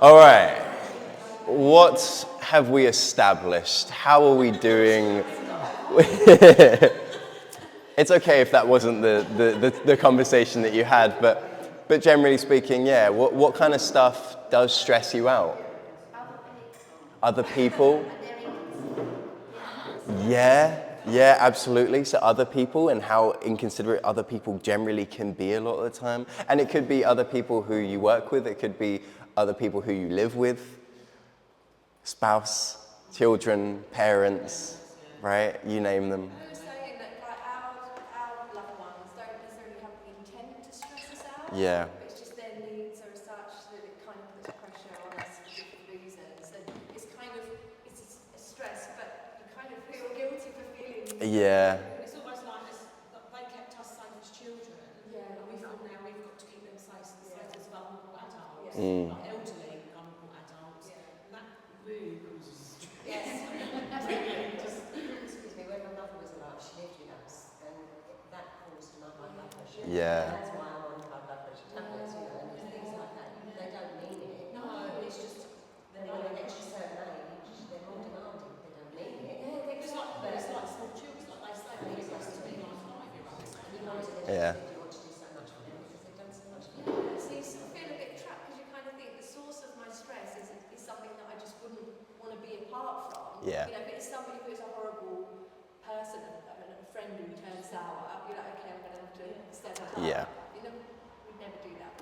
All right. What have we established? How are we doing? It's okay if that wasn't the conversation that you had, but generally speaking, yeah, what kind of stuff does stress you out? Other people? Yeah, absolutely. So other people and how inconsiderate other people generally can be a lot of the time. And it could be other people who you work with, it could be other people who you live with, spouse, children, parents, right? You name them. I was saying that our loved ones don't necessarily have the intent to stress us out. Yeah. But it's just their needs are such that it kind of puts pressure on us for different reasons. And it's a stress, but you kind of feel guilty for feeling. Yeah. It's almost like they kept us safe as children. Yeah. And we feel now we've got to keep them safe as vulnerable adults, Mm. like elderly vulnerable adults. Yeah. And that really causes stress. Yes. Excuse me, when my mother was alive, she lived with us, and that caused my high blood pressure. Yeah. That's why I'm on high blood pressure tablets, and things like that. They don't mean it. No, it's just Then when they reach a certain age, they're more demanding. They don't mean it. it's like small children, like they say, they're supposed to be like 5-year-olds. And you want to Yeah. you want to do so much for them because they've done so much for you. So you sort of feel a bit trapped because you kind of think the source of my stress is something that I just wouldn't want to be apart from. Yeah. You know, if it's somebody who is a horrible person, a friend who turns sour, I'll be like, okay, I'm going to have to step up. Yeah. You know, we'd never do that.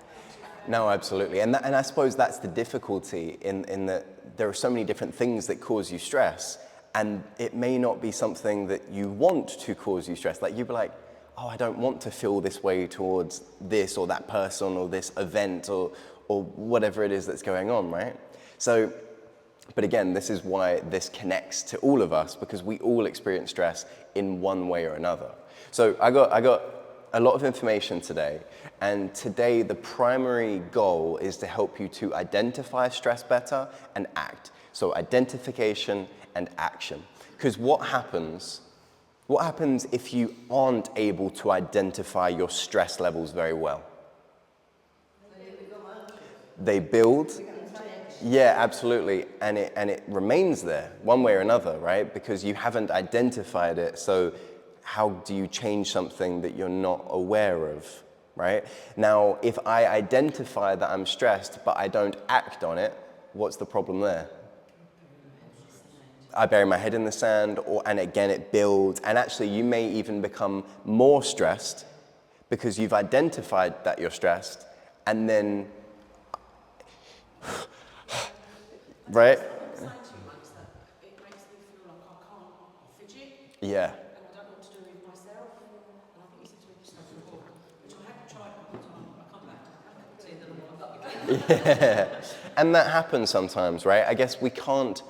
No, absolutely. And I suppose that's the difficulty in that there are so many different things that cause you stress, and it may not be something that you want to cause you stress. Like you'd be like, oh, I don't want to feel this way towards this or that person or this event or whatever it is that's going on, right? So, but again, this is why this connects to all of us, because we all experience stress in one way or another. So I got a lot of information today, and today the primary goal is to help you to identify stress better and act. So identification and action. Because what happens if you aren't able to identify your stress levels very well? They build. Yeah, absolutely. And it remains there one way or another, right? Because you haven't identified it. So how do you change something that you're not aware of, right? Now, if I identify that I'm stressed, but I don't act on it, what's the problem there? I bury my head in the sand, and again, it builds. And actually, you may even become more stressed because you've identified that you're stressed, and then, right? What I'm saying to you is that it makes me feel like I can't fidget. Yeah. And I don't know what to do with myself. And I think you said to me just before, which I haven't tried one time. I come back to it, and I'm up again. Yeah. And that happens sometimes, right? I guess we can't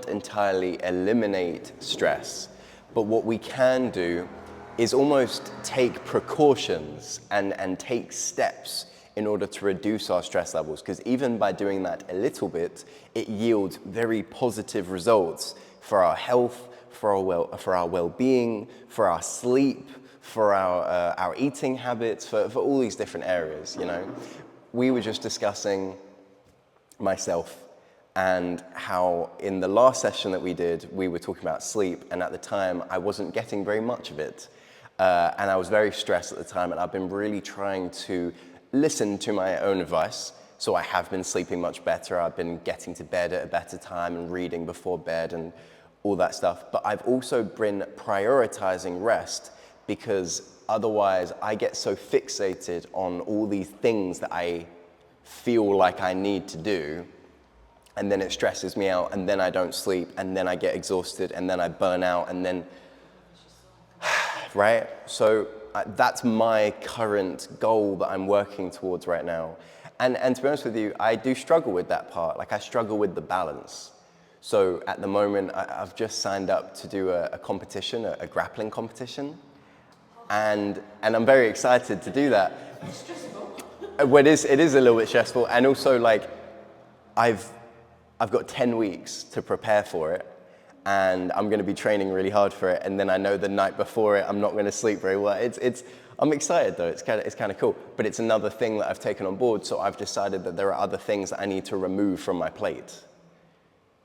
entirely eliminate stress, but what we can do is almost take precautions and take steps in order to reduce our stress levels, because even by doing that a little bit, it yields very positive results for our health, for our well-being, for our sleep, for our eating habits, for all these different areas, you know. We were just discussing myself and how in the last session that we did, we were talking about sleep, and at the time, I wasn't getting very much of it. And I was very stressed at the time, and I've been really trying to listen to my own advice. So I have been sleeping much better. I've been getting to bed at a better time and reading before bed and all that stuff. But I've also been prioritizing rest, because otherwise I get so fixated on all these things that I feel like I need to do, and then it stresses me out, and then I don't sleep, and then I get exhausted, and then I burn out, and then, right? So that's my current goal that I'm working towards right now. And to be honest with you, I do struggle with that part. Like, I struggle with the balance. So at the moment, I've just signed up to do a competition, a grappling competition. And I'm very excited to do that. It's stressful. Well, it is a little bit stressful. And also, like, I've got 10 weeks to prepare for it, and I'm going to be training really hard for it. And then I know the night before it, I'm not going to sleep very well. I'm excited though, it's kind of cool. But it's another thing that I've taken on board, so I've decided that there are other things that I need to remove from my plate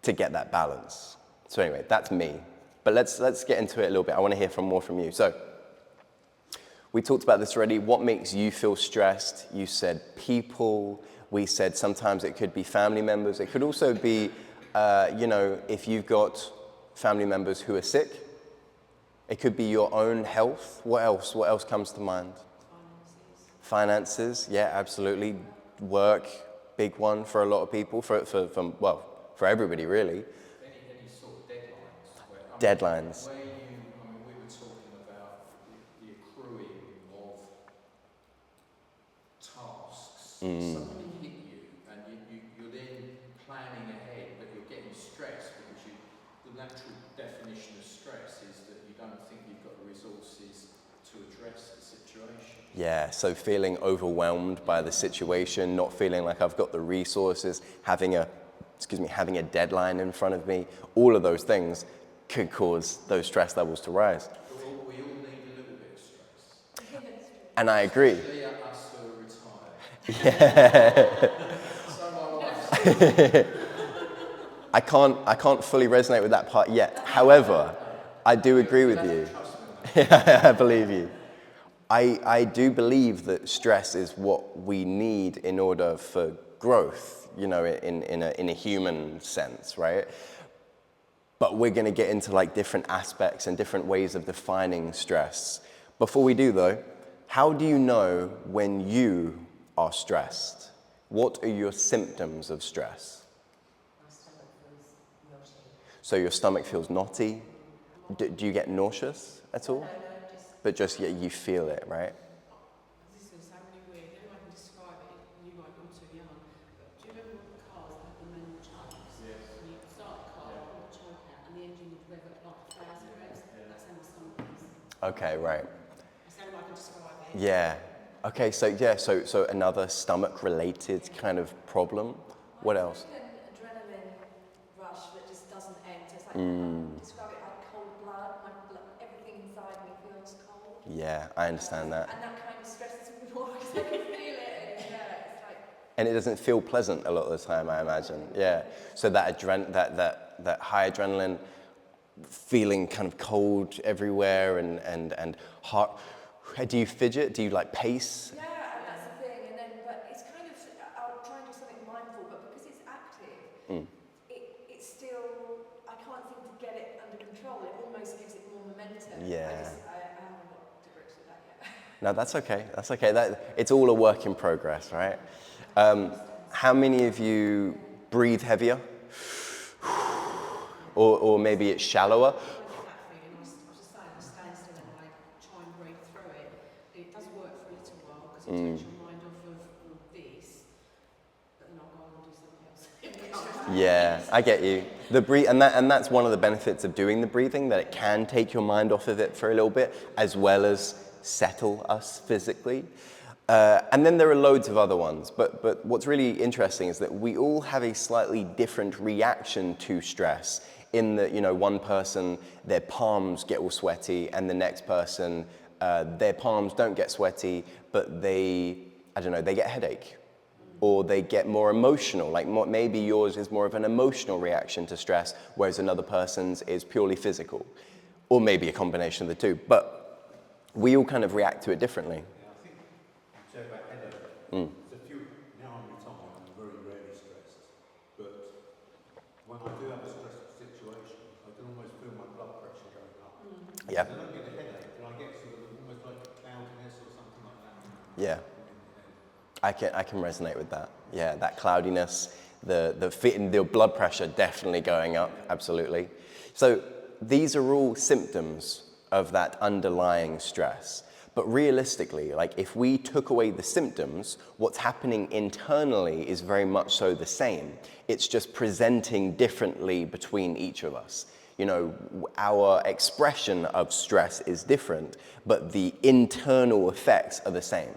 to get that balance. So anyway, that's me. But let's get into it a little bit. I want to hear more from you. So we talked about this already. What makes you feel stressed? You said people. We said sometimes it could be family members. It could also be, if you've got family members who are sick. It could be your own health. What else? What else comes to mind? Finances, yeah, absolutely. Work, big one for a lot of people, for everybody really. Any sort of deadlines? Deadlines. Where we were talking about the accruing of tasks. Something hit you, and you're then planning ahead, but you're getting stressed because the natural definition of stress is that you don't think you've got the resources to address the situation. Yeah, so feeling overwhelmed by the situation, not feeling like I've got the resources, having a deadline in front of me, all of those things could cause those stress levels to rise. We all need a little bit of stress. And I agree. Especially us who are retired. So my wife. I can't fully resonate with that part yet. However, I do agree with you. I believe you. I do believe that stress is what we need in order for growth, in a human sense, right? But we're going to get into like different aspects and different ways of defining stress. Before we do though, how do you know when you are stressed? What are your symptoms of stress? My stomach feels naughty. So your stomach feels knotty? Do you get nauseous at all? No, But just, yeah, you feel it, right? This is going to sound really weird. The only way I can describe it, you might be too young, but do you remember all the cars that had the manual chokes? Yes. And you start the car, pull the choke out, and the engine would rev at like 1,000 revs. That's how my stomach is. Okay, right. That's the only way I can describe it. Yeah. Okay, so another stomach-related kind of problem. What else? It's like an adrenaline rush that just doesn't end. It's like, describe it like cold blood. Everything inside me feels cold. Yeah, I understand that. And that kind of stresses me more because I can feel it. And it's like, And it doesn't feel pleasant a lot of the time, I imagine. Yeah. So that high adrenaline, feeling kind of cold everywhere and heart. Do you fidget? Do you like pace? yeah, and that's the thing. And then, but it's kind of, I'll try and do something mindful, but because it's active, it's still, I can't seem to get it under control. It almost gives it more momentum. Yeah. I haven't got to grips with that yet. No, that's okay. That's okay. It's all a work in progress, right? How many of you breathe heavier? Or maybe it's shallower? That feeling, I was just saying, I stand still and I try and breathe through it. It does work for a little while because it takes your mind off of this, but then I'll go on and do something else. Yeah, I get you. And that's one of the benefits of doing the breathing, that it can take your mind off of it for a little bit, as well as settle us physically. And then there are loads of other ones. But what's really interesting is that we all have a slightly different reaction to stress. In that, one person, their palms get all sweaty, and the next person, their palms don't get sweaty, but they get a headache. Or they get more emotional, like maybe yours is more of an emotional reaction to stress, whereas another person's is purely physical. Or maybe a combination of the two. But we all kind of react to it differently. Yeah, I think you say about headache. Now I'm retired, I'm very rarely stressed. But when I do have a stressful situation, I can almost feel my blood pressure going up. Yeah. I don't get a headache, but I get sort of almost like a cloudiness or something like that. Yeah. I can resonate with that. Yeah, that cloudiness, the blood pressure definitely going up, absolutely. So these are all symptoms of that underlying stress. But realistically, like if we took away the symptoms, what's happening internally is very much so the same. It's just presenting differently between each of us. Our expression of stress is different, but the internal effects are the same.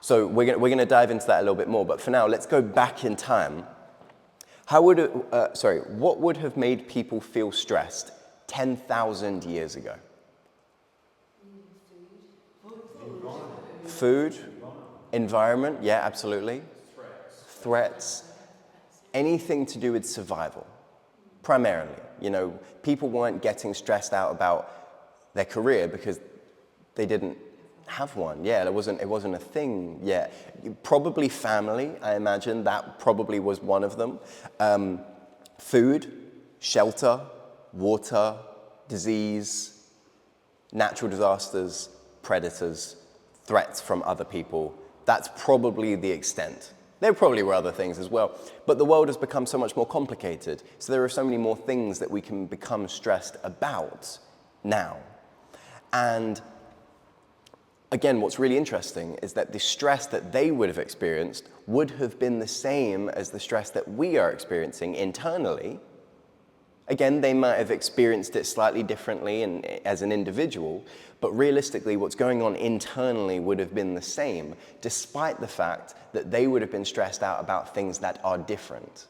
So we're going to dive into that a little bit more, but for now, let's go back in time. What would have made people feel stressed 10,000 years ago? Food, environment, yeah, absolutely. Threats, anything to do with survival, primarily. You know, people weren't getting stressed out about their career because they didn't have one. Yeah, it wasn't a thing yet. Probably family, I imagine, that probably was one of them. Food, shelter, water, disease, natural disasters, predators, threats from other people. That's probably the extent. There probably were other things as well, but the world has become so much more complicated. So there are so many more things that we can become stressed about now. And again, what's really interesting is that the stress that they would have experienced would have been the same as the stress that we are experiencing internally. Again, they might have experienced it slightly differently and as an individual, but realistically, what's going on internally would have been the same, despite the fact that they would have been stressed out about things that are different.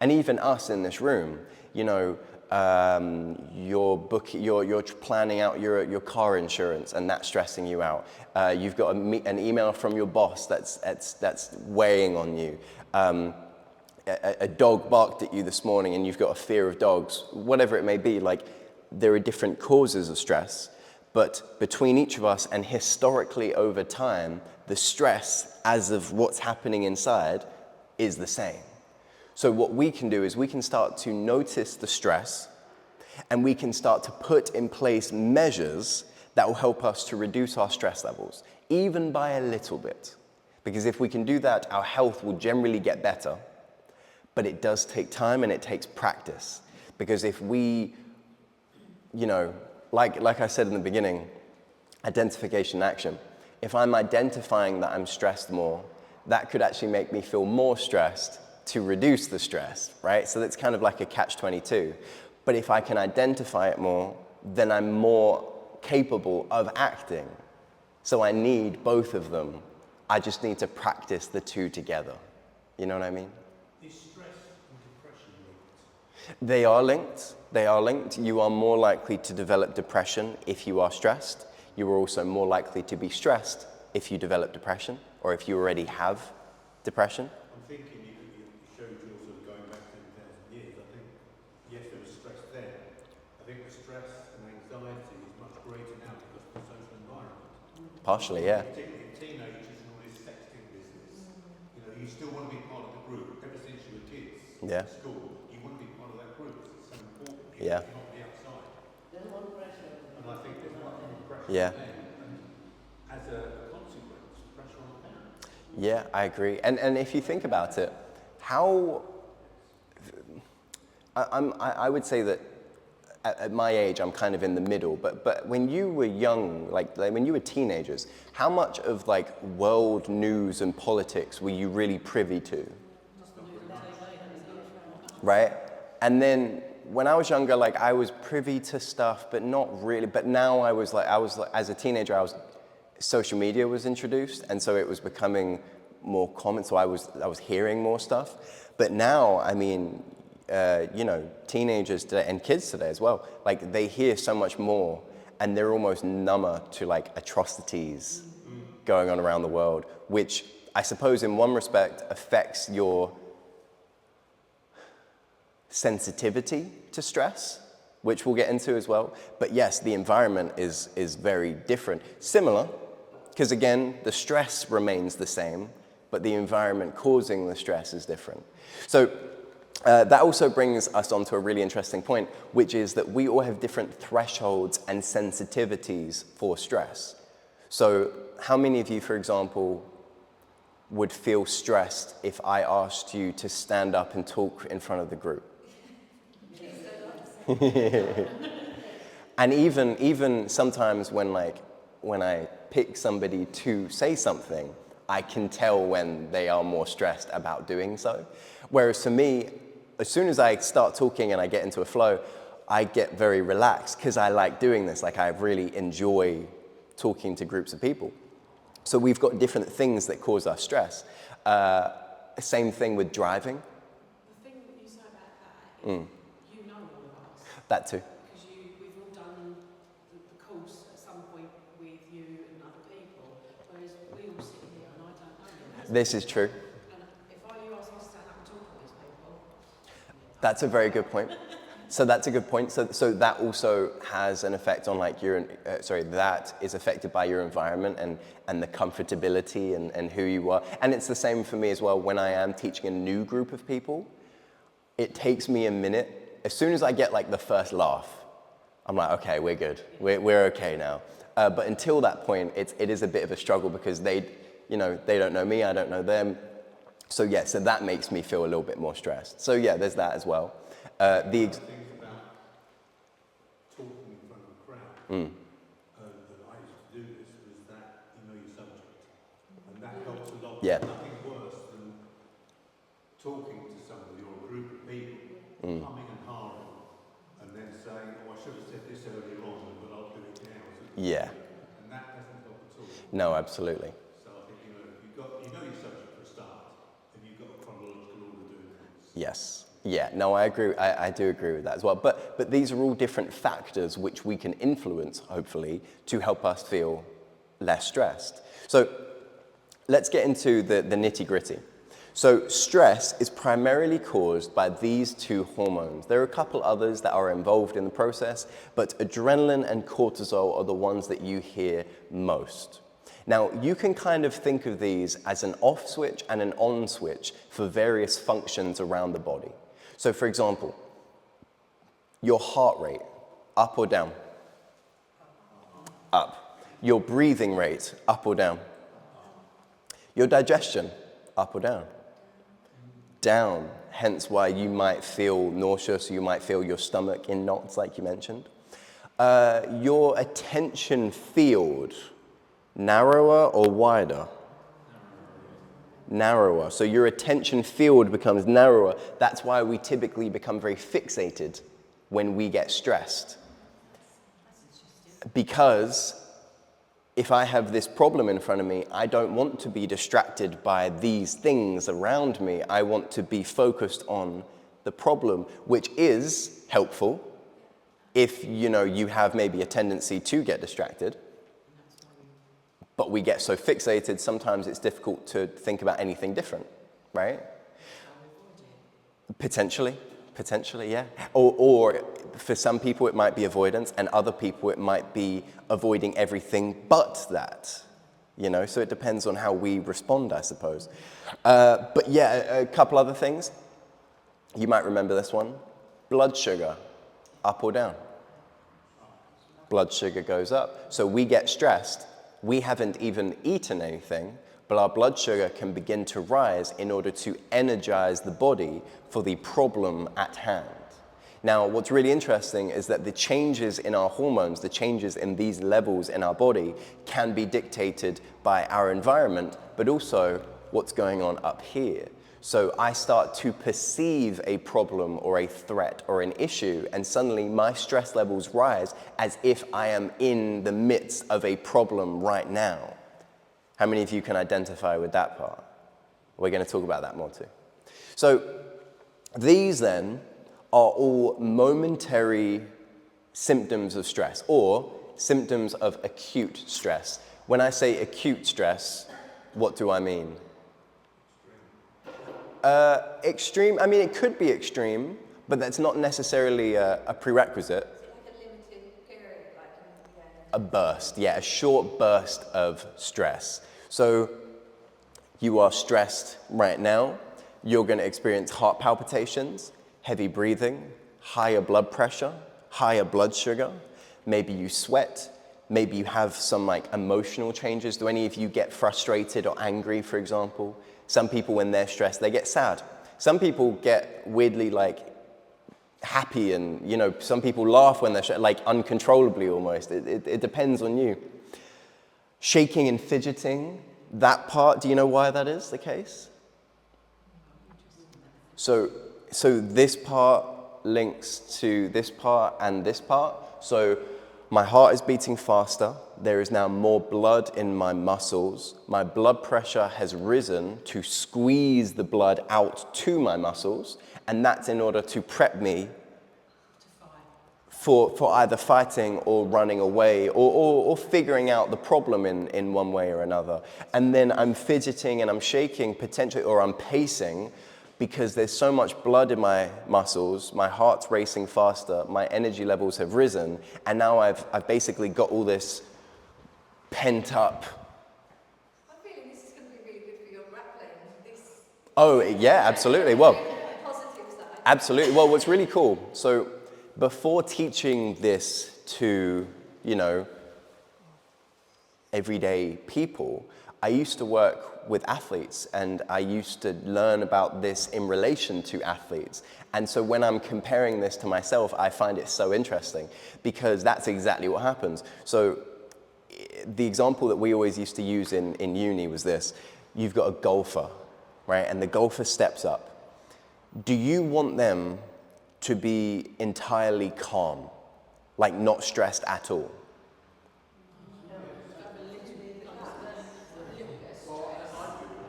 And even us in this room, you know, you're planning out your car insurance, and that's stressing you out. You've got an email from your boss that's weighing on you. A dog barked at you this morning and you've got a fear of dogs, whatever it may be. Like, there are different causes of stress, but between each of us and historically over time, the stress as of what's happening inside is the same. So what we can do is we can start to notice the stress, and we can start to put in place measures that will help us to reduce our stress levels, even by a little bit. Because if we can do that, our health will generally get better. But it does take time and it takes practice. Because if we, you know, like I said in the beginning, identification and action. If I'm identifying that I'm stressed more, that could actually make me feel more stressed to reduce the stress, right? So that's kind of like a catch-22. But if I can identify it more, then I'm more capable of acting. So I need both of them. I just need to practice the two together. You know what I mean? Is stress and depression linked? They are linked. They are linked. You are more likely to develop depression if you are stressed. You are also more likely to be stressed if you develop depression, or if you already have depression. I'm thinking you showed you sort of going back 10,000 years. I think, yes, there was stress then. I think the stress and anxiety is much greater now because of the social environment. Partially, yeah. Particularly teenagers and all this sexting business. You know, you still want to be part of the group ever since you were kids. Yeah. At school, you want to be part of that group. It's so important. Yeah. You cannot be outside. And I think there's much more pressure Yeah. on them. And as a consequence, pressure on the parents. Yeah, I agree. And if you think about it, I would say that at my age, I'm kind of in the middle, but when you were young, like when you were teenagers, how much of like world news and politics were you really privy to? Right? And then when I was younger, like I was privy to stuff, but not really. But now I was like, as a teenager, social media was introduced, and so it was becoming more common. So I was hearing more stuff. But now, I mean, you know, teenagers today and kids today as well, like they hear so much more, and they're almost number to like atrocities going on around the world, which I suppose in one respect affects your sensitivity to stress, which we'll get into as well. But yes, the environment is very different. Similar, because again, the stress remains the same, but the environment causing the stress is different. So that also brings us on to a really interesting point, which is that we all have different thresholds and sensitivities for stress. So how many of you, for example, would feel stressed if I asked you to stand up and talk in front of the group? And even sometimes when I pick somebody to say something, I can tell when they are more stressed about doing so. Whereas for me, as soon as I start talking and I get into a flow, I get very relaxed because I like doing this. Like I really enjoy talking to groups of people. So we've got different things that cause us stress. Same thing with driving. The thing that you say about that is you know all of us. That too. Because we've all done the course at some point with you and other people, whereas we This is true. And if you ask me to stand up and talk to these people, That's a very good point. So that's a good point. So that also has an effect on like that is affected by your environment and the comfortability and who you are. And it's the same for me as well when I am teaching a new group of people. It takes me a minute. As soon as I get like the first laugh, I'm like, okay, we're good. We're okay now. But until that point, it is a bit of a struggle because they don't know me, I don't know them. So that makes me feel a little bit more stressed. So yeah, there's that as well. Things about talking in front of a crowd, that I used to do this, was that you know your subject. And that helps a lot. Yeah. Nothing worse than talking to somebody or a group of people, humming and hawing, and then saying, oh, I should have said this earlier on, but I'll do it now. Yeah. And that doesn't help at all. No, absolutely. So I think, you know your subject for a start, and you've got a chronological order doing things. Yes. Yeah, no, I agree. I do agree with that as well. But these are all different factors which we can influence, hopefully, to help us feel less stressed. So let's get into the nitty-gritty. So stress is primarily caused by these two hormones. There are a couple others that are involved in the process, but adrenaline and cortisol are the ones that you hear most. Now, you can kind of think of these as an off switch and an on switch for various functions around the body. So for example, your heart rate, up or down? Up. Your breathing rate, up or down? Your digestion, up or down? Down. Hence why you might feel nauseous, you might feel your stomach in knots like you mentioned. Your attention field, narrower or wider? Narrower. So your attention field becomes narrower. That's why we typically become very fixated when we get stressed. Because if I have this problem in front of me, I don't want to be distracted by these things around me. I want to be focused on the problem, which is helpful if you have maybe a tendency to get distracted. But we get so fixated, sometimes it's difficult to think about anything different, right? Potentially, yeah. Or for some people it might be avoidance, and other people it might be avoiding everything but that. So it depends on how we respond, I suppose. But yeah, a couple other things. You might remember this one. Blood sugar, up or down? Blood sugar goes up. So we get stressed. We haven't even eaten anything, but our blood sugar can begin to rise in order to energize the body for the problem at hand. Now, what's really interesting is that the changes in our hormones, the changes in these levels in our body can be dictated by our environment, but also what's going on up here. So I start to perceive a problem or a threat or an issue, and suddenly my stress levels rise as if I am in the midst of a problem right now. How many of you can identify with that part? We're going to talk about that more too. So these then are all momentary symptoms of stress or symptoms of acute stress. When I say acute stress, what do I mean? Extreme, I mean, it could be extreme, but that's not necessarily a prerequisite. Like a limited period, A burst, a short burst of stress. So you are stressed right now, you're going to experience heart palpitations, heavy breathing, higher blood pressure, higher blood sugar, maybe you sweat, maybe you have some emotional changes. Do any of you get frustrated or angry, for example? Some people, when they're stressed, they get sad. Some people get weirdly happy, and some people laugh when they're stressed, uncontrollably almost. It depends on you. Shaking and fidgeting, that part, do you know why that is the case? So this part links to this part and this part. So my heart is beating faster. There is now more blood in my muscles. My blood pressure has risen to squeeze the blood out to my muscles, and that's in order to prep me for either fighting or running away or figuring out the problem in one way or another. And then I'm fidgeting and I'm shaking potentially, or I'm pacing because there's so much blood in my muscles, my heart's racing faster, my energy levels have risen, and now I've basically got all this pent up. I'm feeling this is going to be really good for your grappling. Oh, yeah, absolutely. Well, Positive side. absolutely. Well, what's really cool, so before teaching this to, everyday people, I used to work with athletes and I used to learn about this in relation to athletes. And so when I'm comparing this to myself, I find it so interesting because that's exactly what happens. So the example that we always used to use in uni was this. You've got a golfer, right? And the golfer steps up. Do you want them to be entirely calm, like not stressed at all?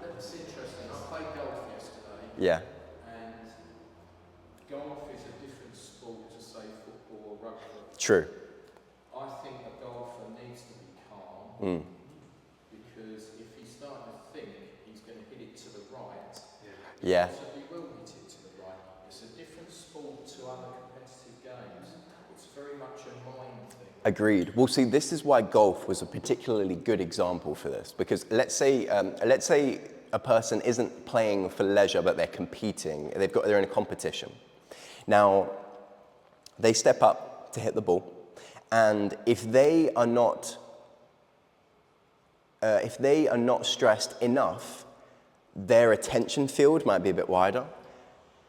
That's interesting. I played golf yesterday, Yeah, and golf is a different sport to, say, football or rugby. true. I think a golfer needs to be calm because if he's starting to think he's going to hit it to the right, Yeah, possibly will hit it to the right. It's a different sport to other competitive games. It's very much a mind thing. agreed. Well, see, this is why golf was a particularly good example for this, because let's say a person isn't playing for leisure, but they're competing. They're in a competition. Now, they step up to hit the ball, and if they are not stressed enough, their attention field might be a bit wider.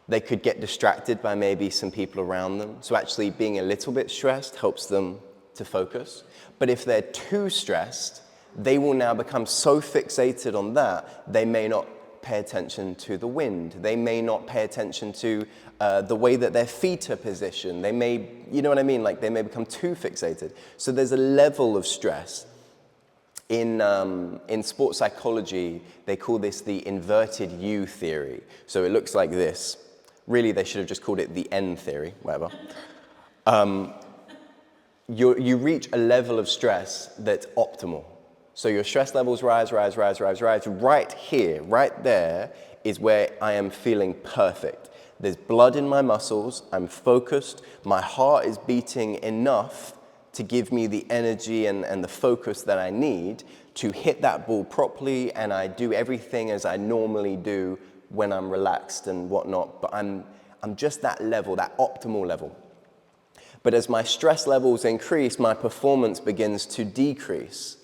They could get distracted by maybe some people around them. So actually being a little bit stressed helps them to focus. But if they're too stressed, they will now become so fixated on that, they may not pay attention to the wind. They may not pay attention to the way that their feet are positioned. They may, you know what I mean? Like they may become too fixated. So there's a level of stress. In sports psychology, they call this the inverted U theory. So it looks like this. Really, they should have just called it the N theory, whatever. You reach a level of stress that's optimal. So your stress levels rise. Right here, right there, is where I am feeling perfect. There's blood in my muscles, I'm focused, my heart is beating enough to give me the energy and the focus that I need to hit that ball properly, and I do everything as I normally do when I'm relaxed and whatnot, but I'm just that level, that optimal level. But as my stress levels increase, my performance begins to decrease.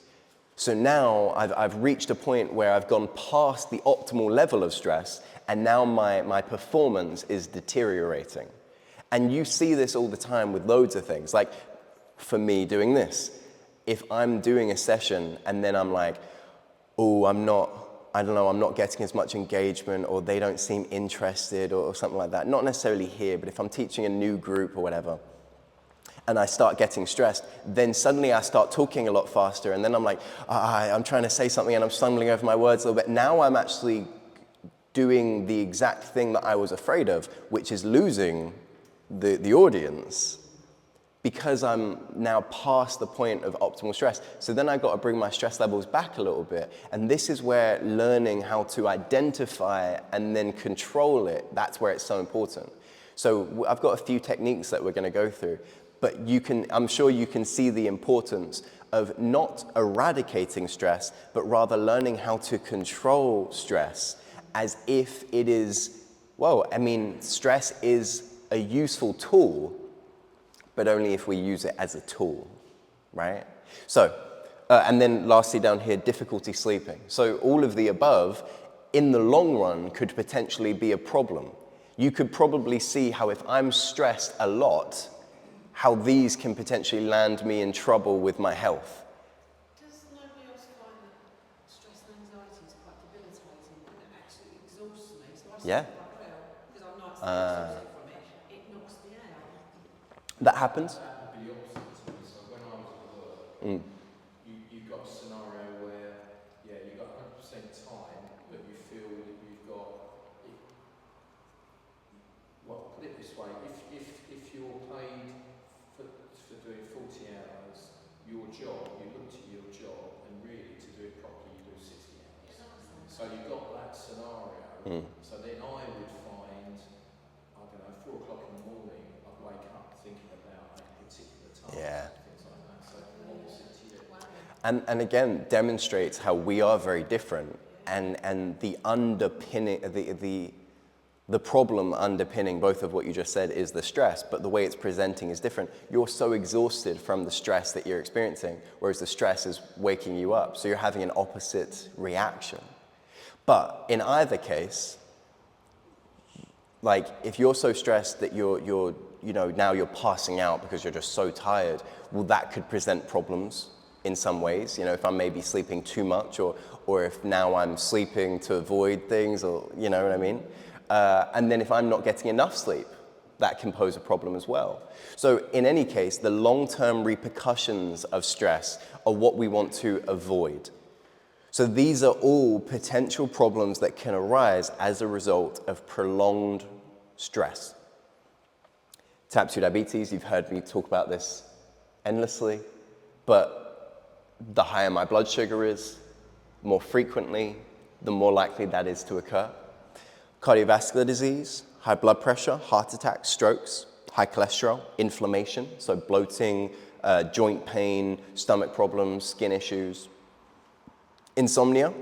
So now I've reached a point where I've gone past the optimal level of stress, and now my performance is deteriorating. And you see this all the time with loads of things. Like, for me doing this, if I'm doing a session and then I'm like, oh, I'm not getting as much engagement, or they don't seem interested, or something like that. Not necessarily here, but if I'm teaching a new group or whatever, and I start getting stressed, then suddenly I start talking a lot faster, and then I'm like, I'm trying to say something and I'm stumbling over my words a little bit. Now I'm actually doing the exact thing that I was afraid of, which is losing the audience, because I'm now past the point of optimal stress. So then I've got to bring my stress levels back a little bit. And this is where learning how to identify and then control it, that's where it's so important. So I've got a few techniques that we're going to go through, but I'm sure you can see the importance of not eradicating stress, but rather learning how to control stress as if it is, stress is a useful tool, but only if we use it as a tool, right? So, and then lastly down here, difficulty sleeping. So all of the above, in the long run, could potentially be a problem. You could probably see how if I'm stressed a lot, how these can potentially land me in trouble with my health. Does nobody else find that stress and anxiety is quite debilitating and it actually exhausts me? So I Yeah. sleep quite well because I'm not exhausted from it. It knocks me out. That happens? That would be opposite to me. So when I was at work, you've got a scenario where, you've got 100% time, but you feel that you've got, put it this way, if you're paid for So then I would find, I don't know, 4 o'clock in the morning, I'd wake up thinking about a particular task Yeah. and things like that. So opposite to you. And again, demonstrates how we are very different, and the underpinning, the problem underpinning both of what you just said is the stress, but the way it's presenting is different. You're so exhausted from the stress that you're experiencing, whereas the stress is waking you up. So you're having an opposite reaction. But in either case, like if you're so stressed that you're now you're passing out because you're just so tired, well, that could present problems in some ways. If I'm maybe sleeping too much, or if now I'm sleeping to avoid things, or you know what I mean? And then if I'm not getting enough sleep, that can pose a problem as well. So in any case, the long-term repercussions of stress are what we want to avoid. So these are all potential problems that can arise as a result of prolonged stress. Type 2 diabetes, you've heard me talk about this endlessly, but the higher my blood sugar is, more frequently, the more likely that is to occur. Cardiovascular disease, high blood pressure, heart attacks, strokes, high cholesterol, inflammation, so bloating, joint pain, stomach problems, skin issues, insomnia,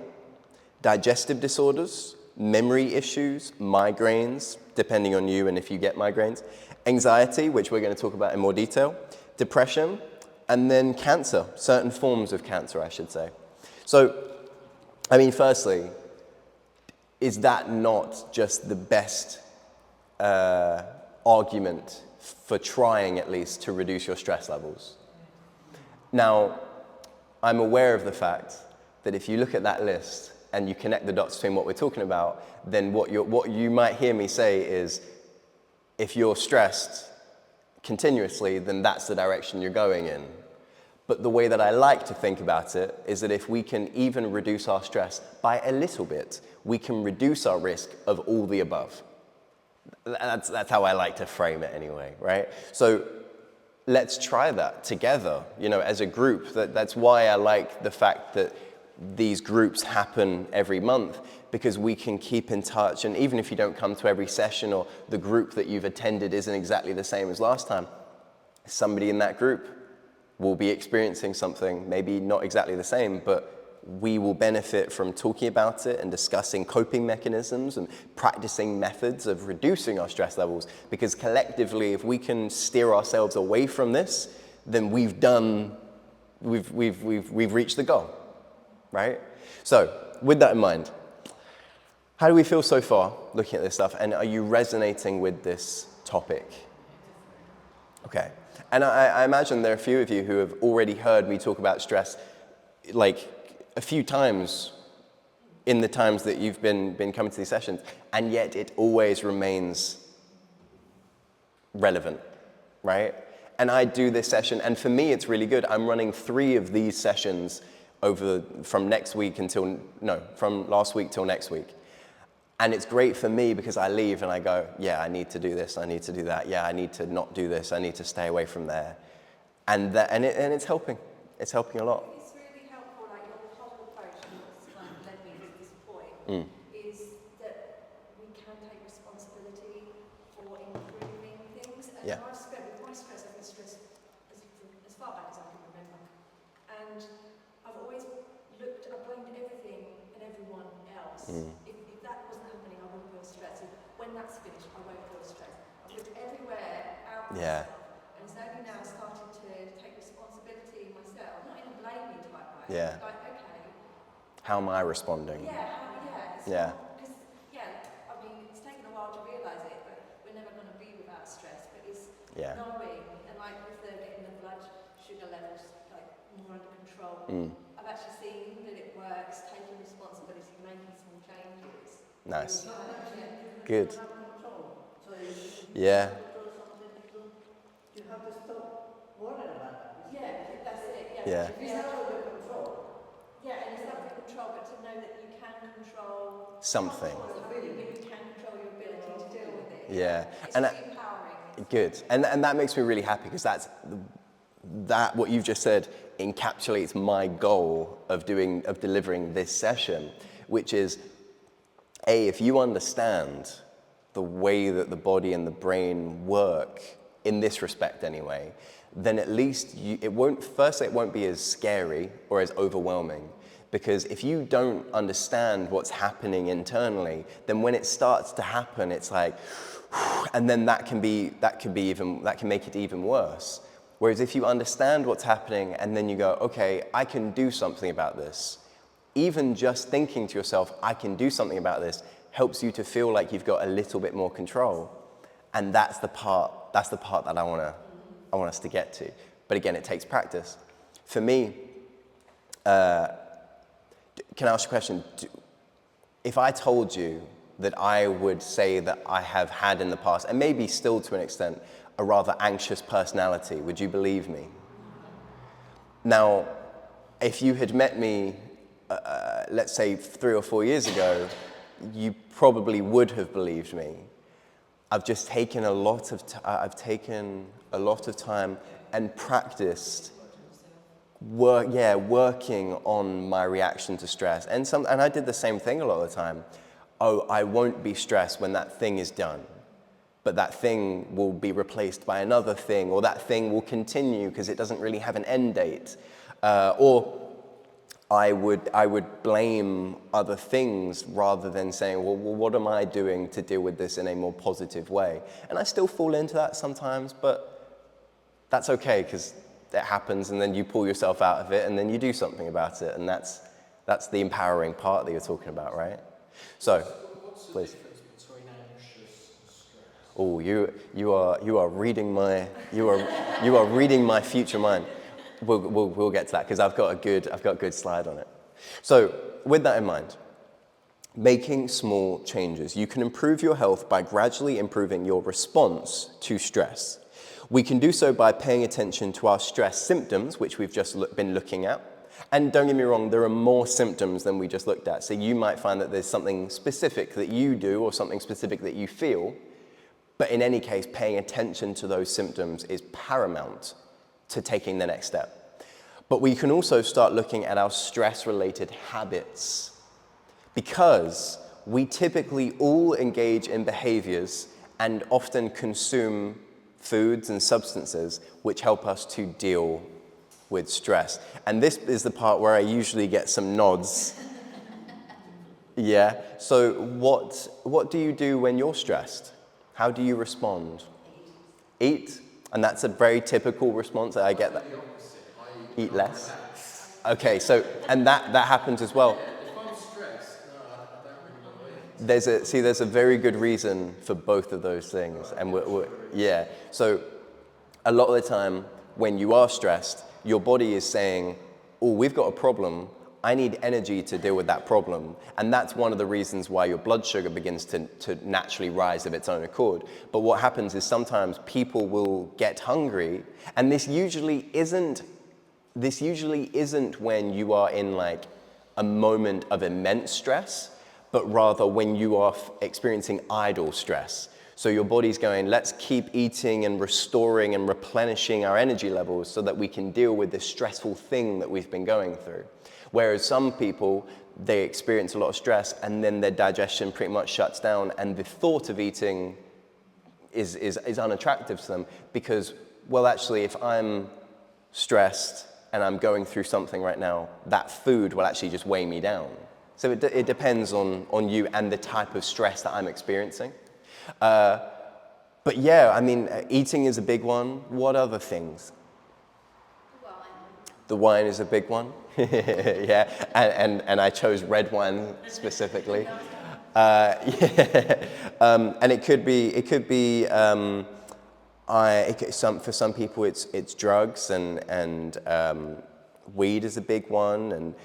digestive disorders, memory issues, migraines, depending on you and if you get migraines, anxiety, which we're going to talk about in more detail, depression, and then cancer, certain forms of cancer, I should say. So, firstly, is that not just the best argument for trying at least to reduce your stress levels? Now, I'm aware of the fact that if you look at that list and you connect the dots between what we're talking about, then what you might hear me say is, if you're stressed continuously, then that's the direction you're going in. But the way that I like to think about it is that if we can even reduce our stress by a little bit, we can reduce our risk of all the above. That's how I like to frame it anyway, right? So let's try that together, as a group. That's why I like the fact that these groups happen every month, because we can keep in touch. And even if you don't come to every session, or the group that you've attended isn't exactly the same as last time, somebody in that group will be experiencing something, maybe not exactly the same, but we will benefit from talking about it and discussing coping mechanisms and practicing methods of reducing our stress levels. Because collectively, if we can steer ourselves away from this, then we've reached the goal, right? So with that in mind, how do we feel so far looking at this stuff? And are you resonating with this topic? Okay. And I imagine there are a few of you who have already heard me talk about stress like a few times in the times that you've been coming to these sessions, and yet it always remains relevant, right? And I do this session, and for me it's really good. I'm running 3 of these sessions from last week till next week. And it's great for me because I leave and I go, yeah, I need to do this, I need to do that, yeah, I need to not do this, I need to stay away from there. And it's helping. It's helping a lot. It's really helpful, like your whole approach, and what's kind of led me to this point, is that we can take responsibility for improving things. And Yeah. I've spent with my stress, I've been stressed as far back as I can remember. And I've always I blamed everything and everyone else. If that wasn't happening, I wouldn't feel stressed. When that's finished, I won't feel stressed. I've looked everywhere out Yeah. myself. And it's only now started to take responsibility myself, not in a blaming type way. Yeah. Like, okay. How am I responding? Yeah. Because, it's taken a while to realise it, but we're never going to be without stress. But it's knowing, and like with getting the blood sugar levels like more under control, I've actually seen that it works, taking responsibility, making small changes. Nice. Yeah. Good. So Yeah. you have to stop worrying about it. Yeah, that's it. Yeah. It's out of your control. Yeah, and it's not under control, but to know that you can control Something. what's happening, but you can control your ability to deal with it. Yeah. It's And really empowering. good. And that makes me really happy, because that what you've just said encapsulates my goal of delivering this session, which is if you understand the way that the body and the brain work, in this respect anyway, then at least it won't be as scary or as overwhelming. Because if you don't understand what's happening internally, then when it starts to happen, it's like, and then that can make it even worse. Whereas if you understand what's happening and then you go, okay, I can do something about this. Even just thinking to yourself, I can do something about this, helps you to feel like you've got a little bit more control. And that's the part that I want us to get to. But again, it takes practice. For me, can I ask you a question? If I told you that I would say that I have had in the past, and maybe still to an extent, a rather anxious personality, would you believe me? Now, if you had met me, let's say 3 or 4 years ago, you probably would have believed me. I've just taken a lot of time and practiced working on my reaction to stress. And I did the same thing a lot of the time. Oh, I won't be stressed when that thing is done. But that thing will be replaced by another thing, or that thing will continue because it doesn't really have an end date. Or I would blame other things rather than saying, well, what am I doing to deal with this in a more positive way? And I still fall into that sometimes, but that's okay because it happens, and then you pull yourself out of it, and then you do something about it, and that's the empowering part that you're talking about, right? So, please. Between anxious and stress? Oh, you are reading my future mind. We'll get to that because I've got a good slide on it. So, with that in mind, making small changes. You can improve your health by gradually improving your response to stress. We can do so by paying attention to our stress symptoms, which we've just been looking at. And don't get me wrong, there are more symptoms than we just looked at. So you might find that there's something specific that you do or something specific that you feel. But in any case, paying attention to those symptoms is paramount to taking the next step. But we can also start looking at our stress-related habits, because we typically all engage in behaviors and often consume foods and substances which help us to deal with stress. And this is the part where I usually get some nods. Yeah, so what do you do when you're stressed? How do you respond? Eat? And that's a very typical response. I get that. Eat less? Okay, so, and that happens as well. If I'm stressed, no, I don't really want to eat. There's a very good reason for both of those things. And yeah, so a lot of the time when you are stressed, your body is saying, oh, we've got a problem. I need energy to deal with that problem. And that's one of the reasons why your blood sugar begins to naturally rise of its own accord. But what happens is sometimes people will get hungry, and this usually isn't when you are in like a moment of immense stress, but rather when you are experiencing idle stress. So your body's going, let's keep eating and restoring and replenishing our energy levels so that we can deal with this stressful thing that we've been going through. Whereas some people, they experience a lot of stress and then their digestion pretty much shuts down, and the thought of eating is unattractive to them because, well, actually, if I'm stressed and I'm going through something right now, that food will actually just weigh me down. So it depends on you and the type of stress that I'm experiencing. But yeah, I mean, eating is a big one. What other things? The wine is a big one. Yeah, and I chose red wine specifically. Yeah. And it could be. For some people, it's drugs and weed is a big one, and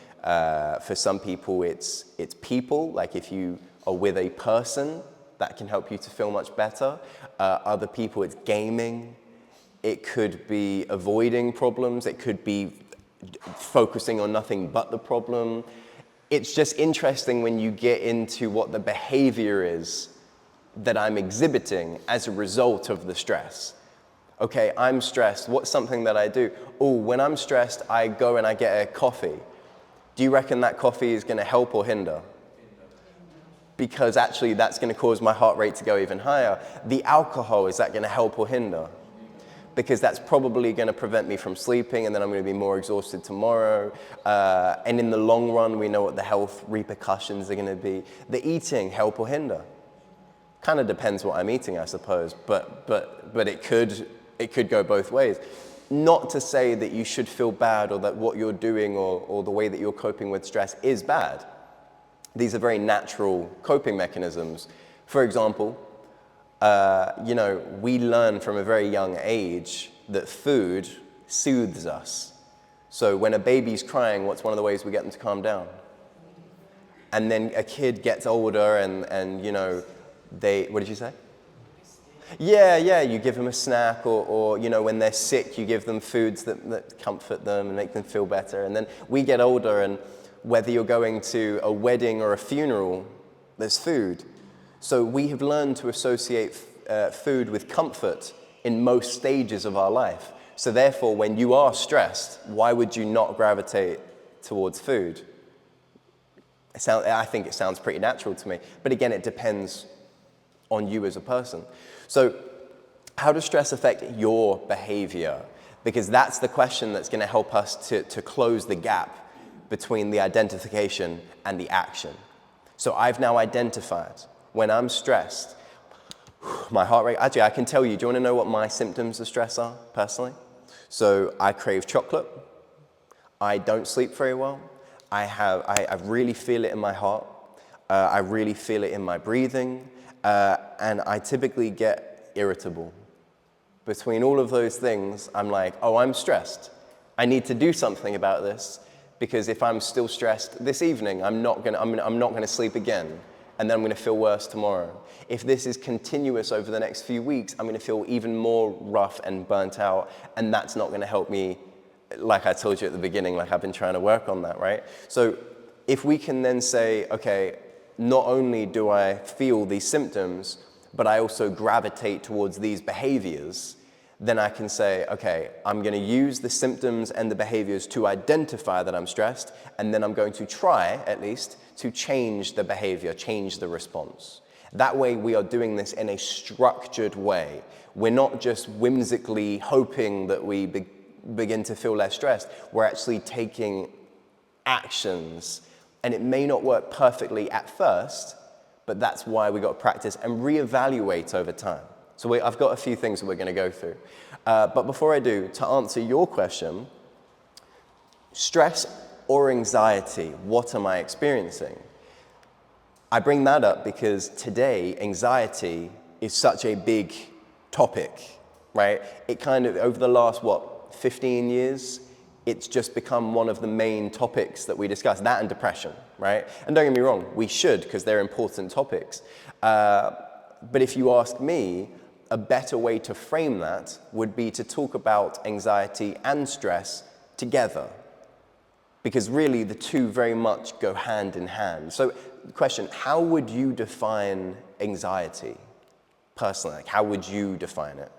for some people, it's people. Like if you are with a person, that can help you to feel much better. Other people, it's gaming. It could be avoiding problems. It could be focusing on nothing but the problem. It's just interesting when you get into what the behavior is that I'm exhibiting as a result of the stress. Okay, I'm stressed. What's something that I do? Oh, when I'm stressed, I go and I get a coffee. Do you reckon that coffee is going to help or hinder? because actually that's going to cause my heart rate to go even higher. The alcohol, is that going to help or hinder? Because that's probably going to prevent me from sleeping, and then I'm going to be more exhausted tomorrow. And in the long run, we know what the health repercussions are going to be. The eating, help or hinder? Kind of depends what I'm eating, I suppose, but it could go both ways. Not to say that you should feel bad or that what you're doing or the way that you're coping with stress is bad. These are very natural coping mechanisms. For example, we learn from a very young age that food soothes us. So when a baby's crying, what's one of the ways we get them to calm down? And then a kid gets older and what did you say? Yeah, you give them a snack or when they're sick, you give them foods that comfort them and make them feel better. And then we get older, and whether you're going to a wedding or a funeral, there's food. So we have learned to associate food with comfort in most stages of our life. So therefore, when you are stressed, why would you not gravitate towards food? I think it sounds pretty natural to me. But again, it depends on you as a person. So how does stress affect your behavior? Because that's the question that's going to help us to close the gap between the identification and the action. So I've now identified when I'm stressed, my heart rate, actually I can tell you, do you want to know what my symptoms of stress are personally? So I crave chocolate, I don't sleep very well, I really feel it in my heart, I really feel it in my breathing, and I typically get irritable. Between all of those things, I'm like, oh, I'm stressed. I need to do something about this, because if I'm still stressed this evening, I'm not gonna sleep again, and then I'm gonna feel worse tomorrow. If this is continuous over the next few weeks, I'm gonna feel even more rough and burnt out, and that's not gonna help me, like I told you at the beginning, like I've been trying to work on that, right? So if we can then say, okay, not only do I feel these symptoms, but I also gravitate towards these behaviors, then I can say, okay, I'm going to use the symptoms and the behaviors to identify that I'm stressed, and then I'm going to try, at least, to change the behavior, change the response. That way we are doing this in a structured way. We're not just whimsically hoping that we begin to feel less stressed. We're actually taking actions, and it may not work perfectly at first, but that's why we got to practice and reevaluate over time. So I've got a few things that we're going to go through. But before I do, to answer your question, stress or anxiety, what am I experiencing? I bring that up because today, anxiety is such a big topic, right? It kind of, over the last, 15 years, it's just become one of the main topics that we discuss, that and depression, right? And don't get me wrong, we should, because they're important topics. But if you ask me, a better way to frame that would be to talk about anxiety and stress together, because really the two very much go hand in hand. So the question, how would you define anxiety personally? Like, how would you define it?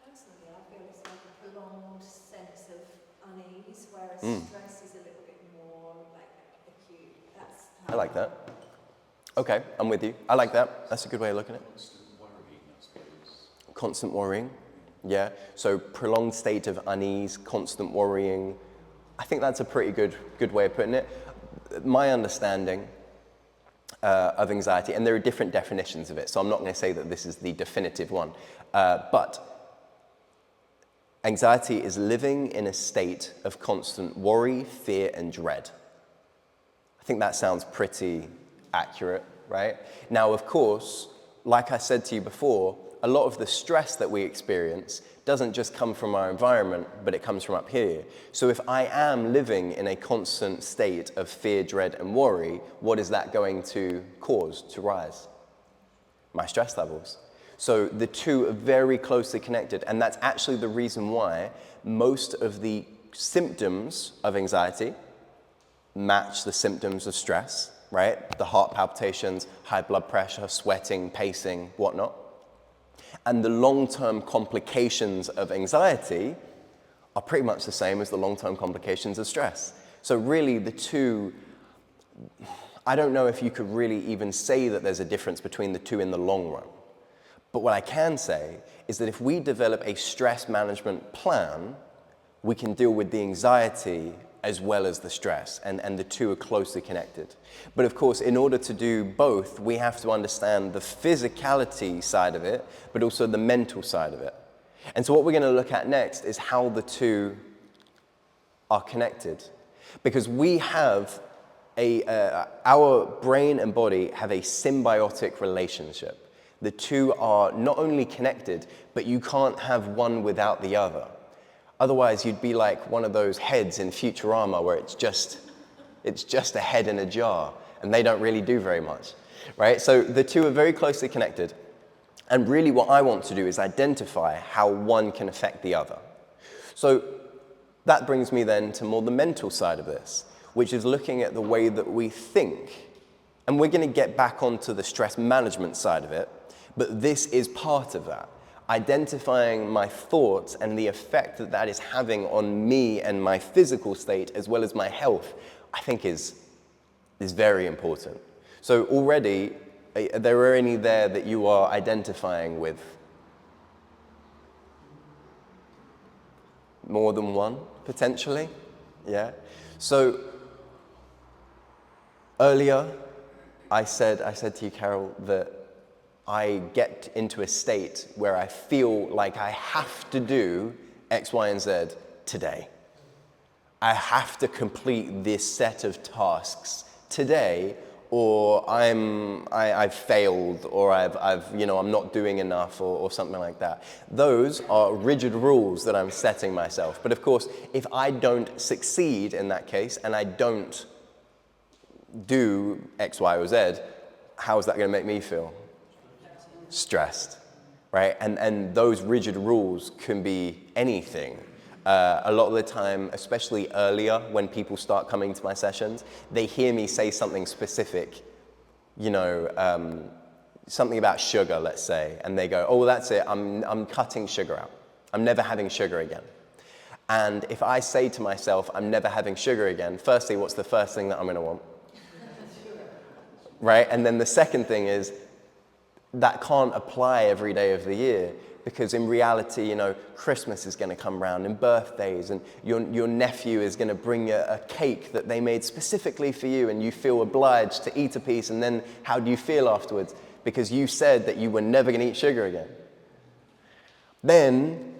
Personally, I feel it's like a prolonged sense of unease, whereas stress is a little bit more like acute. That's how I like that. Okay, I'm with you. I like that. That's a good way of looking at it. Constant worrying, yeah. So prolonged state of unease, constant worrying. I think that's a pretty good way of putting it. My understanding of anxiety, and there are different definitions of it, so I'm not going to say that this is the definitive one, but anxiety is living in a state of constant worry, fear, and dread. I think that sounds pretty accurate, right? Now, of course, like I said to you before, a lot of the stress that we experience doesn't just come from our environment, but it comes from up here. So if I am living in a constant state of fear, dread, and worry, what is that going to cause to rise? My stress levels. So the two are very closely connected, and that's actually the reason why most of the symptoms of anxiety match the symptoms of stress, right? The heart palpitations, high blood pressure, sweating, pacing, whatnot. And the long-term complications of anxiety are pretty much the same as the long-term complications of stress. So really the two, I don't know if you could really even say that there's a difference between the two in the long run. But what I can say is that if we develop a stress management plan, we can deal with the anxiety as well as the stress, and the two are closely connected. But of course, in order to do both, we have to understand the physicality side of it, but also the mental side of it. And so what we're going to look at next is how the two are connected. Because we have our brain and body have a symbiotic relationship. The two are not only connected, but you can't have one without the other. Otherwise, you'd be like one of those heads in Futurama where it's just a head in a jar, and they don't really do very much, right? So the two are very closely connected. And really what I want to do is identify how one can affect the other. So that brings me then to more the mental side of this, which is looking at the way that we think. And we're going to get back onto the stress management side of it, but this is part of that. Identifying my thoughts and the effect that that is having on me and my physical state as well as my health, I think is very important. So already, are there any there that you are identifying with? More than one, potentially? Yeah? So earlier, I said to you, Carol, that I get into a state where I feel like I have to do X, Y, and Z today. I have to complete this set of tasks today, or I've failed, or I'm not doing enough, or something like that. Those are rigid rules that I'm setting myself. But of course, if I don't succeed in that case, and I don't do X, Y, or Z, how is that going to make me feel? Stressed, right? And those rigid rules can be anything. A lot of the time, especially earlier when people start coming to my sessions, they hear me say something specific, something about sugar, let's say, and they go, oh, that's it, I'm cutting sugar out. I'm never having sugar again. And if I say to myself, I'm never having sugar again, firstly, what's the first thing that I'm going to want? Right? And then the second thing is, that can't apply every day of the year, because in reality, Christmas is going to come around and birthdays, and your nephew is going to bring a cake that they made specifically for you, and you feel obliged to eat a piece, and then how do you feel afterwards? Because you said that you were never going to eat sugar again. Then,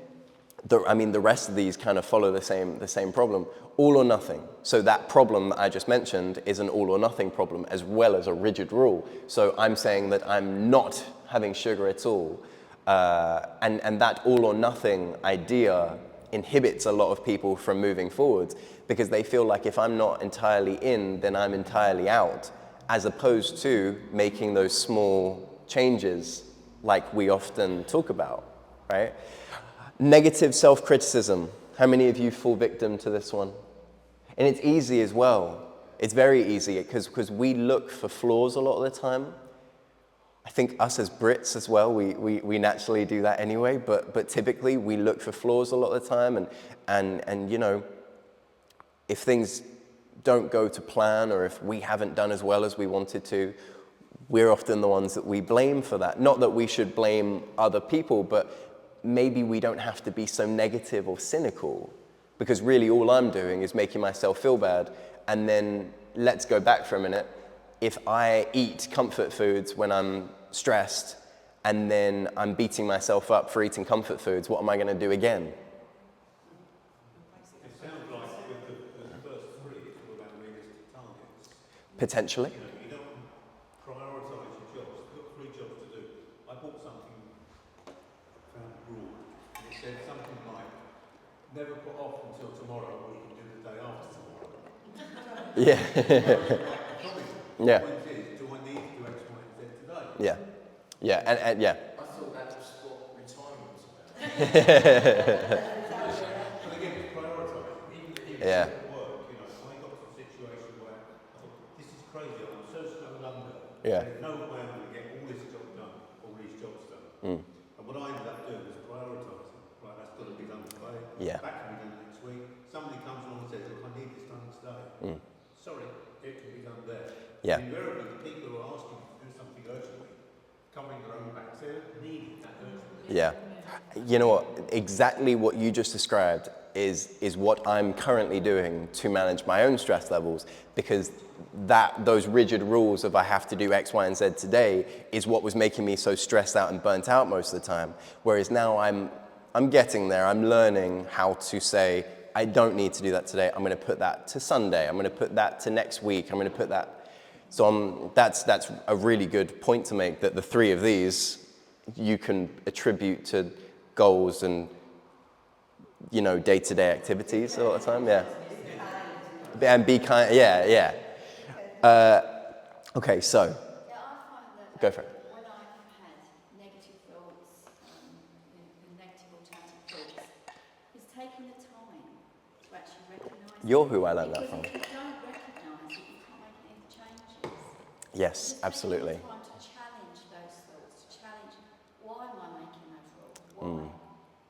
the rest of these kind of follow the same problem. All or nothing. So that problem that I just mentioned is an all or nothing problem as well as a rigid rule. So I'm saying that I'm not having sugar at all. And that all or nothing idea inhibits a lot of people from moving forward, because they feel like if I'm not entirely in, then I'm entirely out, as opposed to making those small changes like we often talk about, right? Negative self-criticism. How many of you fall victim to this one? And it's easy as well. It's very easy because we look for flaws a lot of the time. I think us as Brits as well, we naturally do that anyway, but typically we look for flaws a lot of the time, and if things don't go to plan, or if we haven't done as well as we wanted to, we're often the ones that we blame for that. Not that we should blame other people, but maybe we don't have to be so negative or cynical, because really all I'm doing is making myself feel bad. And then let's go back for a minute. If I eat comfort foods when I'm stressed, and then I'm beating myself up for eating comfort foods, what am I going to do again? It sounds like with the first three, it's all about realistic targets. Potentially. You don't prioritise your jobs. You've got 3 jobs to do. I bought something, found abroad, and it said something like, never put off until tomorrow, or you can do the day after tomorrow. Yeah. Yeah. The point is, do I need to do X, Y, and Z today? Yeah. Yeah. And yeah. I thought that was what retirement was about. But again, it's prioritising. Even Yeah. at work, I got to a situation where I thought, this is crazy, I'm so snowed under. Yeah. There's no way I'm going to get all this job done, all these jobs done. And what I ended up doing was prioritising. Right, that's got to be done today. Yeah. That can be done next week. Somebody comes along and says, look, I need this done today. Sorry, it can be done there. Yeah. Invariably, the people who are asking to do something urgently, covering their own backs, they don't need it that urgently. Yeah. You know what? Exactly what you just described is what I'm currently doing to manage my own stress levels, because those rigid rules of I have to do X, Y, and Z today is what was making me so stressed out and burnt out most of the time. Whereas now I'm getting there. I'm learning how to say, I don't need to do that today. I'm going to put that to Sunday. I'm going to put that to next week. I'm going to put that. So that's a really good point to make, that the three of these you can attribute to goals and, you know, day-to-day activities all the time. Yeah. And be kind. Yeah, yeah. Okay, so Yeah, I find that go for it. when I've had negative thoughts, and negative automatic thoughts, it's taking the time to actually recognise You're who I learned that from. Because if you don't recognise it, you can't make any changes. Yes, absolutely. Just taking the time to challenge those thoughts, to challenge, why am I making those rules? Why?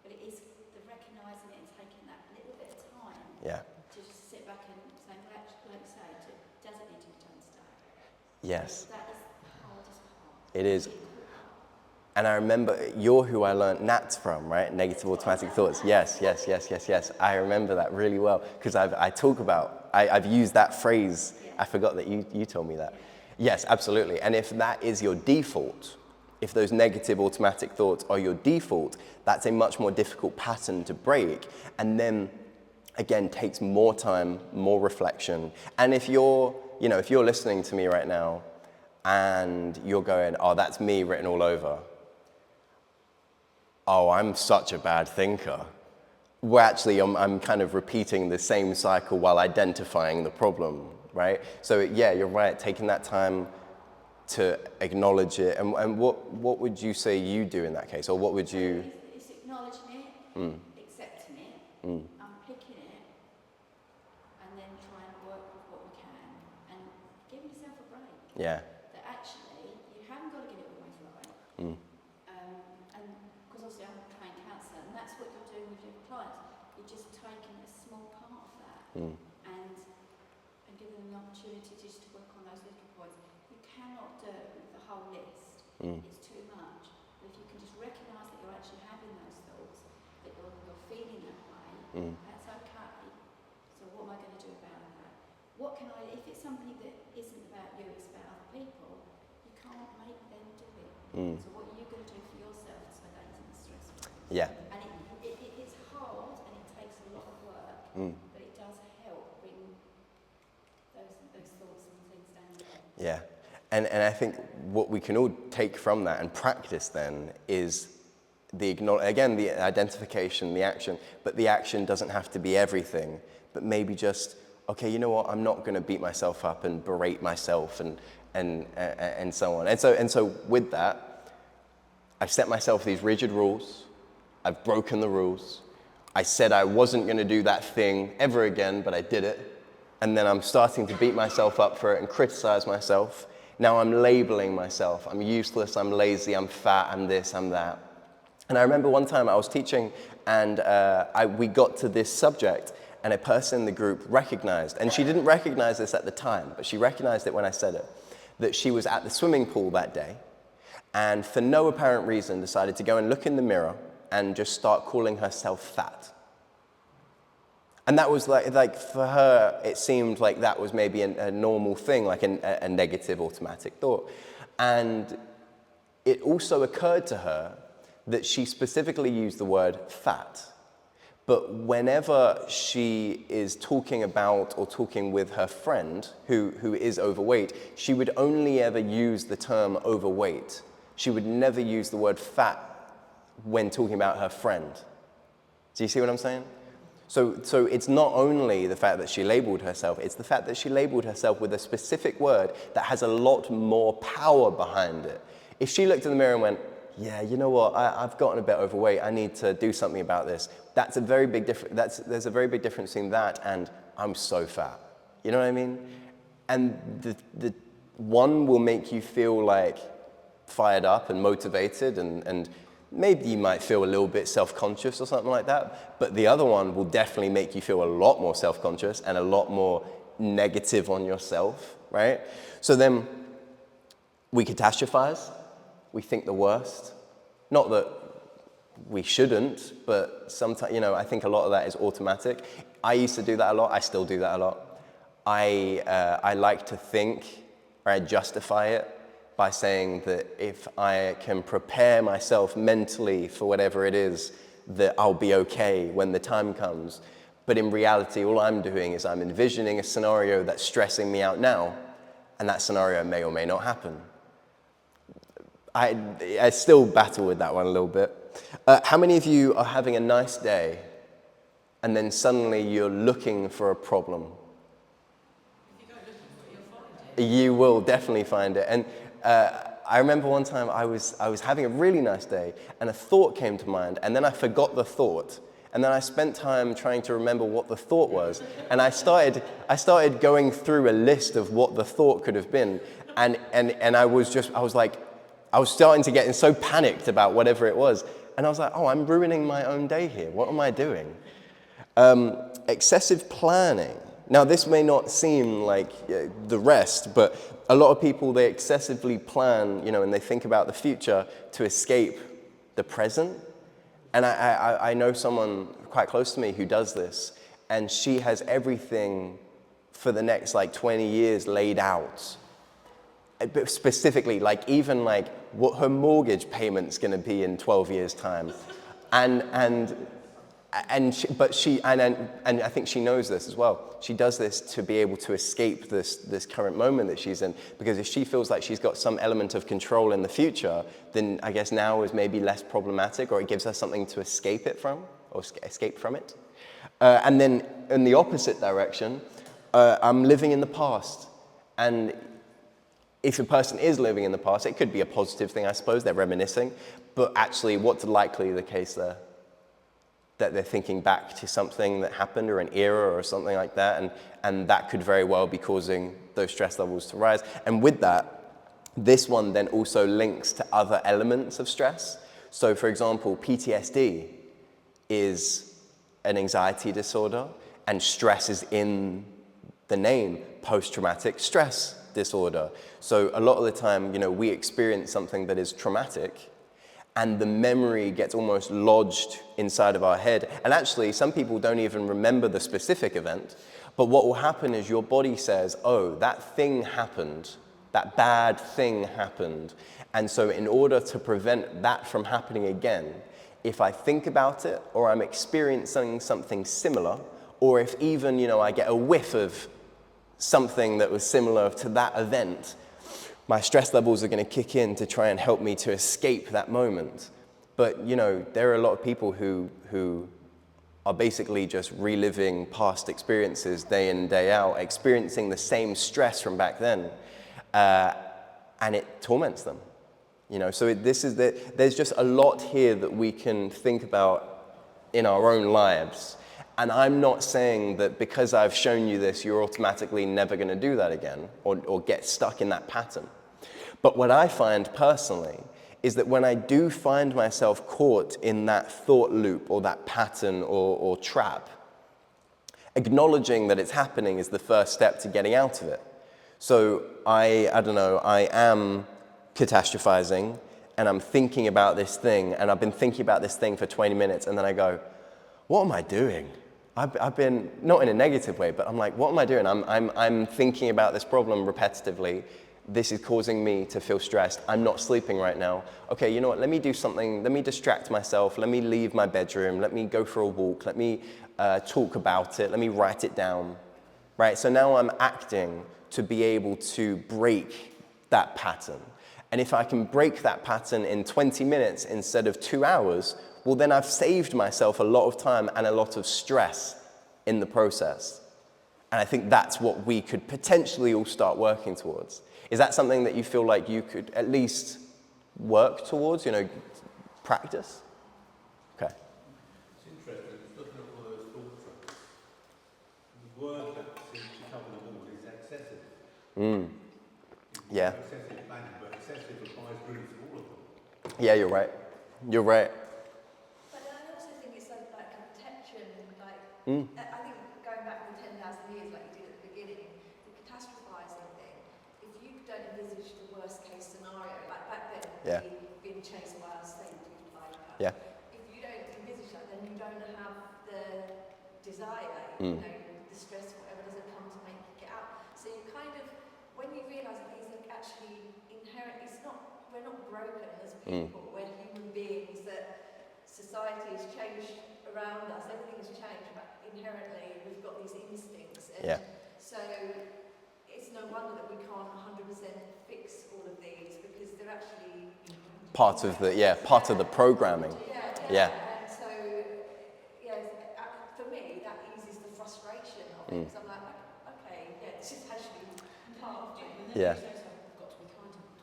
But it is the recognising it and taking that little bit of time Yeah. to just sit back and say, well, actually, like you say, does it need to be done today? Yes, That is the hardest part. it is. And I remember, you're who I learned NATs from, right? Negative automatic thoughts. Yes, yes, yes, yes, yes. I remember that really well, because I've used that phrase. I forgot that you told me that. Yes, absolutely. And if that is your default, if those negative automatic thoughts are your default, that's a much more difficult pattern to break. And then, again, takes more time, more reflection. And if you're listening to me right now and you're going, oh, that's me written all over. Oh, I'm such a bad thinker. Well, actually, I'm kind of repeating the same cycle while identifying the problem, right? So yeah, you're right, taking that time to acknowledge it. And what would you say you do in that case? Or what would you... It's acknowledging it, accepting it, unpicking it, and then trying to work with what we can, and giving yourself a break. Yeah. That actually, you haven't got to get it always right. And because obviously I'm a trained counsellor, and that's what you're doing with your clients. You're just taking a small part of that and giving them the opportunity just to work on those little points. You cannot do the whole list. It's too much. But if you can just recognise that you're actually having those thoughts, that you're feeling that way, that's okay. So what am I going to do about that? If it's something that isn't about you, it's about other people, you can't make them do it. So what are you going to do for yourself so that isn't stressful? Yeah. And it's hard and it takes a lot of work, but it does help bring those thoughts and things down. Yeah. And I think what we can all take from that and practice then is the identification, the action, but the action doesn't have to be everything, but maybe just, okay, you know what, I'm not going to beat myself up and berate myself and so on. And so with that, I've set myself these rigid rules. I've broken the rules. I said I wasn't going to do that thing ever again, but I did it. And then I'm starting to beat myself up for it and criticize myself. Now I'm labeling myself. I'm useless, I'm lazy, I'm fat, I'm this, I'm that. And I remember one time I was teaching and we got to this subject and a person in the group recognized, and she didn't recognize this at the time, but she recognized it when I said it, that she was at the swimming pool that day and for no apparent reason decided to go and look in the mirror and just start calling herself fat. And that was like for her, it seemed like that was maybe a normal thing, like a negative automatic thought. And it also occurred to her that she specifically used the word fat. But whenever she is talking about or talking with her friend who is overweight, she would only ever use the term overweight. She would never use the word fat when talking about her friend. Do you see what I'm saying? So it's not only the fact that she labeled herself, it's the fact that she labeled herself with a specific word that has a lot more power behind it. If she looked in the mirror and went, yeah, you know what, I've gotten a bit overweight, I need to do something about this. That's a very big difference. There's a very big difference between that and I'm so fat. You know what I mean? And the one will make you feel like fired up and motivated and maybe you might feel a little bit self-conscious or something like that, but the other one will definitely make you feel a lot more self-conscious and a lot more negative on yourself, right? So then we catastrophize, we think the worst. Not that we shouldn't, but sometimes, I think a lot of that is automatic. I used to do that a lot, I still do that a lot. I like to think, or I justify it by saying that if I can prepare myself mentally for whatever it is, that I'll be okay when the time comes. But in reality, all I'm doing is I'm envisioning a scenario that's stressing me out now, and that scenario may or may not happen. I still battle with that one a little bit. How many of you are having a nice day, and then suddenly you're looking for a problem? If you go looking for it, you'll find it. You will definitely find it. And I remember one time I was having a really nice day, and a thought came to mind, and then I forgot the thought. And then I spent time trying to remember what the thought was. And I started going through a list of what the thought could have been. And I was starting to get so panicked about whatever it was. And I was like, oh, I'm ruining my own day here. What am I doing? Excessive planning. Now, this may not seem like the rest, but a lot of people, they excessively plan, and they think about the future to escape the present. And I know someone quite close to me who does this, and she has everything for the next 20 years laid out. But specifically, even what her mortgage payment's going to be in 12 years' time. And I think she knows this as well. She does this to be able to escape this current moment that she's in, because if she feels like she's got some element of control in the future, then I guess now is maybe less problematic, or it gives her something to escape from it. And then in the opposite direction, I'm living in the past. And if a person is living in the past, it could be a positive thing, I suppose, they're reminiscing, but actually what's likely the case there? That they're thinking back to something that happened, or an era or something like that, and that could very well be causing those stress levels to rise. And with that, this one then also links to other elements of stress. So for example, PTSD is an anxiety disorder, and stress is in the name, post-traumatic stress disorder. So a lot of the time, we experience something that is traumatic, and the memory gets almost lodged inside of our head. And actually, some people don't even remember the specific event, but what will happen is your body says, oh, that thing happened, that bad thing happened. And so in order to prevent that from happening again, if I think about it, or I'm experiencing something similar, or if even, I get a whiff of something that was similar to that event, my stress levels are going to kick in to try and help me to escape that moment. But, there are a lot of people who are basically just reliving past experiences day in and day out, experiencing the same stress from back then, and it torments them. So there's just a lot here that we can think about in our own lives. And I'm not saying that because I've shown you this, you're automatically never going to do that again, or get stuck in that pattern. But what I find personally is that when I do find myself caught in that thought loop, or that pattern, or trap, acknowledging that it's happening is the first step to getting out of it. So I am catastrophizing, and I'm thinking about this thing, and I've been thinking about this thing for 20 minutes, and then I go, what am I doing? I've been, not in a negative way, but I'm like, what am I doing? I'm thinking about this problem repetitively. This is causing me to feel stressed. I'm not sleeping right now. Okay, you know what? Let me do something. Let me distract myself. Let me leave my bedroom. Let me go for a walk. Let me talk about it. Let me write it down. Right? So now I'm acting to be able to break that pattern. And if I can break that pattern in 20 minutes instead of 2 hours, well, then I've saved myself a lot of time and a lot of stress in the process. And I think that's what we could potentially all start working towards. Is that something that you feel like you could at least work towards, practice? Okay. It's interesting, it's looking at all those thought traps. The word that seems to cover them all is excessive. Yeah. Excessive planning, but excessive applies really to all of them. Yeah, you're right. You're right. But I also think it's like a protection, I think going back to 10,000 years, like you did at the beginning, the catastrophizing thing, is why I was saying to you, like, Yeah. if you don't envisage that, then you don't have the desire, Mm. the stress, whatever doesn't come to make you get out. So you kind of, when you realise that these are actually inherent, we're not broken as people, we're human beings, that society has changed around us, everything has changed, but inherently we've got these instincts. And so it's no wonder that we can't 100% fix all of these, because they're actually Part of the programming. Yeah. And so, for me, that eases the frustration of it. Because I'm like, okay, this is actually part of it. Yeah. I've got to be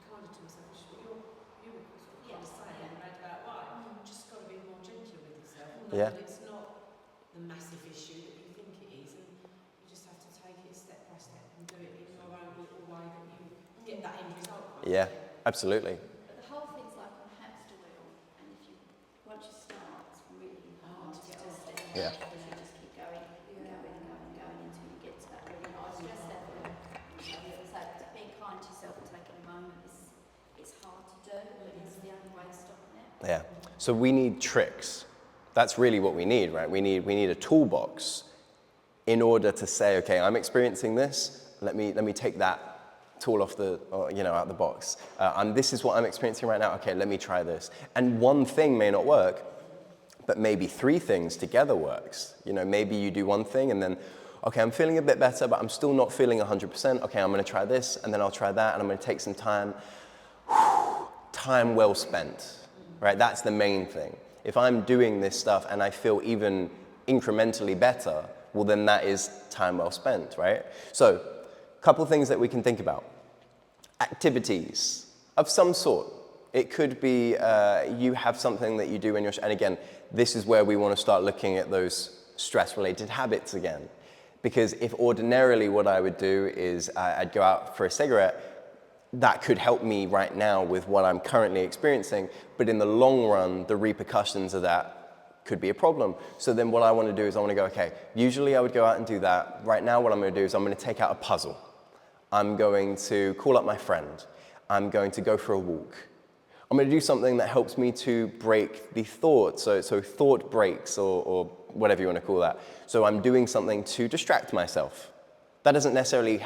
kinder to myself, which is what you were sort of kind of saying, right about right. Just got to be more gentle with yourself. Yeah. That it's not the massive issue that you think it is, and you just have to take it step by step and do it in your own little way that you get that end result. Yeah, absolutely. But the whole thing's like on a hamster wheel, and if you once you start, it's really hard to get off it. Yeah. Because you just keep going until you get to that really high stress level. So being kind to yourself and taking a moment it's hard to do, but it's the only way of stopping it. Yeah. So we need tricks. That's really what we need, right? We need a toolbox in order to say, okay, I'm experiencing this. Let me take that tool off out the box. This is what I'm experiencing right now. Okay, let me try this. And one thing may not work, but maybe three things together works. Maybe you do one thing and then, okay, I'm feeling a bit better, but I'm still not feeling 100%. Okay, I'm going to try this, and then I'll try that, and I'm going to take some time. Time well spent, right? That's the main thing. If I'm doing this stuff and I feel even incrementally better, well, then that is time well spent, right? So, a couple of things that we can think about. Activities of some sort. It could be you have something that you do when and again, this is where we want to start looking at those stress-related habits again. Because if ordinarily what I would do is I'd go out for a cigarette, that could help me right now with what I'm currently experiencing, but in the long run, the repercussions of that could be a problem. So then what I want to do is I want to go, okay, usually I would go out and do that. Right now what I'm going to do is I'm going to take out a puzzle. I'm going to call up my friend. I'm going to go for a walk. I'm going to do something that helps me to break the thought, so thought breaks or whatever you want to call that. So I'm doing something to distract myself. That doesn't necessarily,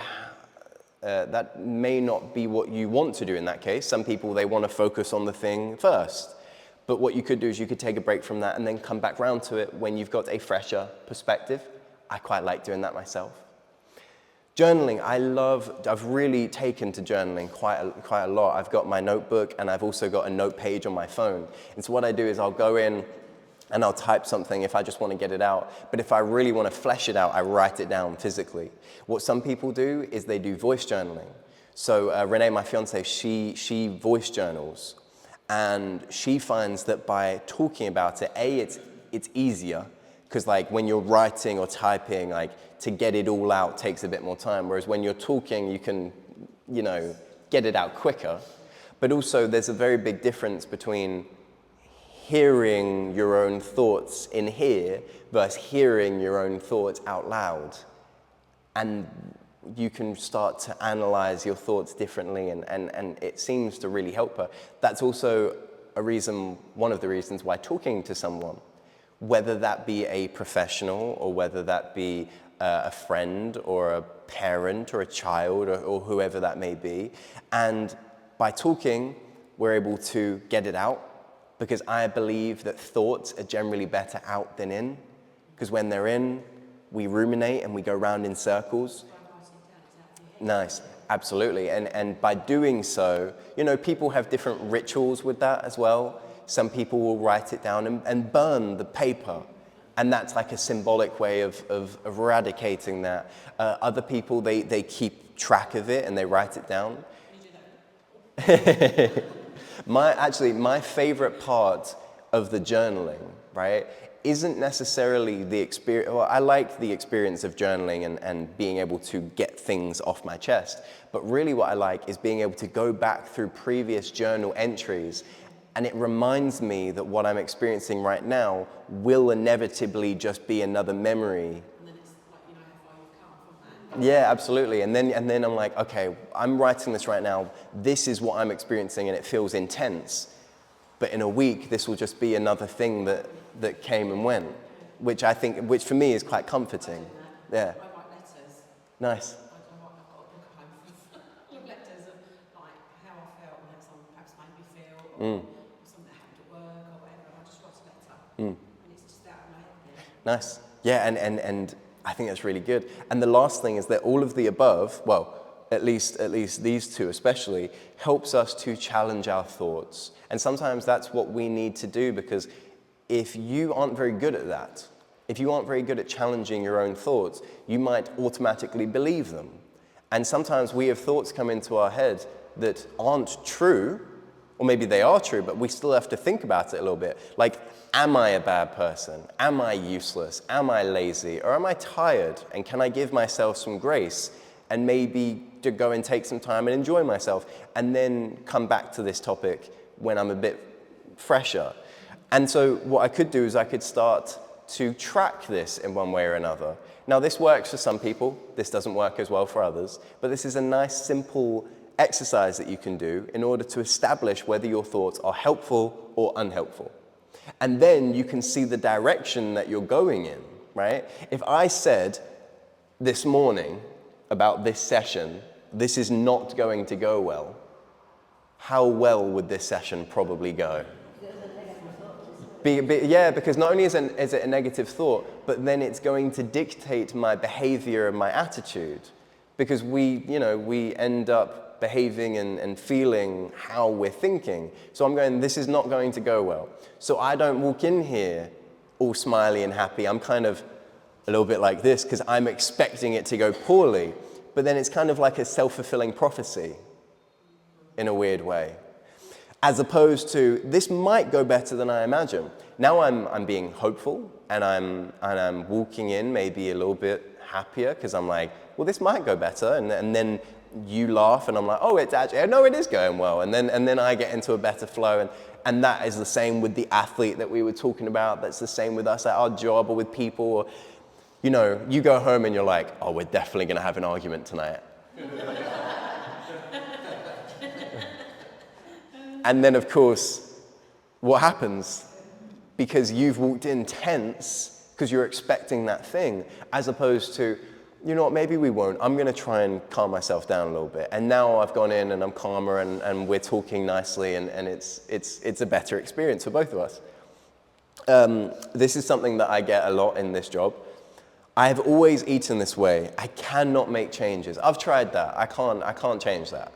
that may not be what you want to do in that case. Some people, they want to focus on the thing first. But what you could do is you could take a break from that and then come back round to it when you've got a fresher perspective. I quite like doing that myself. Journaling, I've really taken to journaling quite a lot. I've got my notebook and I've also got a note page on my phone. And so what I do is I'll go in and I'll type something if I just want to get it out. But if I really want to flesh it out, I write it down physically. What some people do is they do voice journaling. So Renee, my fiance, she voice journals. And she finds that by talking about it, it's easier. Because like when you're writing or typing, like to get it all out takes a bit more time. Whereas when you're talking, you can, get it out quicker. But also there's a very big difference between hearing your own thoughts in here versus hearing your own thoughts out loud. And you can start to analyze your thoughts differently and it seems to really help her. That's also one of the reasons why talking to someone, whether that be a professional or whether that be a friend or a parent or a child or whoever that may be. And by talking, we're able to get it out because I believe that thoughts are generally better out than in. Because when they're in, we ruminate and we go round in circles. Nice, absolutely. And by doing so, people have different rituals with that as well. Some people will write it down and burn the paper. And that's like a symbolic way of eradicating that. Other people, they keep track of it and they write it down. My favorite part of the journaling, right, isn't necessarily the experience. Well, I like the experience of journaling and being able to get things off my chest. But really what I like is being able to go back through previous journal entries, and it reminds me that what I'm experiencing right now will inevitably just be another memory. And then it's like, how far you've come from that. Yeah, absolutely. And then I'm like, okay, I'm writing this right now. This is what I'm experiencing and it feels intense. But in a week, this will just be another thing that came and went, which for me is quite comforting. Yeah. I write letters. Nice. I've got a book at home full of letters of like how I felt and how someone perhaps made me feel, or something that happened at work or whatever. I just write a letter, and it's just out of my head then. Nice. Yeah, and I think that's really good. And the last thing is that all of the above, well, at least these two especially, helps us to challenge our thoughts. And sometimes that's what we need to do, because if you aren't very good at that, if you aren't very good at challenging your own thoughts, you might automatically believe them. And sometimes we have thoughts come into our head that aren't true, or maybe they are true, but we still have to think about it a little bit. Like, am I a bad person? Am I useless? Am I lazy? Or am I tired? And can I give myself some grace and maybe to go and take some time and enjoy myself, and then come back to this topic when I'm a bit fresher? And so what I could do is I could start to track this in one way or another. Now, this works for some people. This doesn't work as well for others. But this is a nice, simple exercise that you can do in order to establish whether your thoughts are helpful or unhelpful. And then you can see the direction that you're going in, right? If I said this morning about this session, this is not going to go well, how well would this session probably go? Yeah, because not only is it a negative thought, but then it's going to dictate my behavior and my attitude, because we end up behaving and feeling how we're thinking. So I'm going, this is not going to go well. So I don't walk in here all smiley and happy. I'm kind of a little bit like this because I'm expecting it to go poorly. But then it's kind of like a self-fulfilling prophecy in a weird way. As opposed to, this might go better than I imagine. Now I'm being hopeful, and I'm walking in maybe a little bit happier because I'm like, well, this might go better, and then you laugh, and I'm like, oh, it's actually, no, it is going well, and then I get into a better flow, and that is the same with the athlete that we were talking about. That's the same with us at our job or with people. Or, you go home and you're like, oh, we're definitely going to have an argument tonight. And then, of course, what happens? Because you've walked in tense because you're expecting that thing, as opposed to, you know what, maybe we won't. I'm going to try and calm myself down a little bit. And now I've gone in and I'm calmer and we're talking nicely, and it's a better experience for both of us. This is something that I get a lot in this job. I have always eaten this way. I cannot make changes. I've tried that. I can't change that.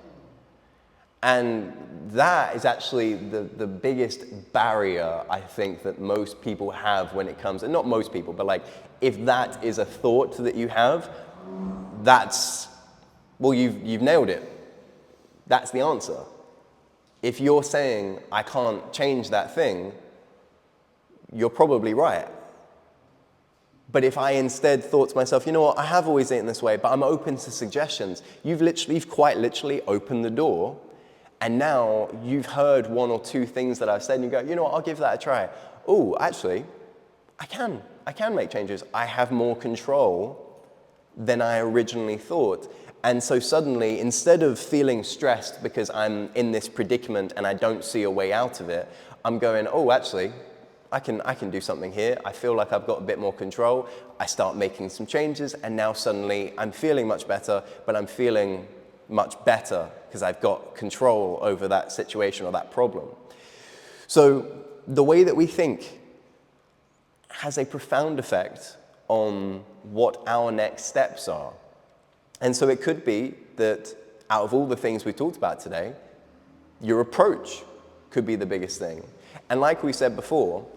And that is actually the biggest barrier, I think, that most people have when it comes, and not most people, but like, if that is a thought that you have, you've nailed it. That's the answer. If you're saying, I can't change that thing, you're probably right. But if I instead thought to myself, you know what, I have always eaten this way, but I'm open to suggestions, you've quite literally opened the door. And now you've heard one or two things that I've said, and you go, you know what, I'll give that a try. Oh, actually, I can make changes. I have more control than I originally thought. And so suddenly, instead of feeling stressed because I'm in this predicament and I don't see a way out of it, I'm going, oh, actually, I can do something here. I feel like I've got a bit more control. I start making some changes, and now suddenly I'm feeling much better, but I'm feeling much better because I've got control over that situation or that problem. So the way that we think has a profound effect on what our next steps are. And so it could be that out of all the things we talked about today, your approach could be the biggest thing. And like we said before,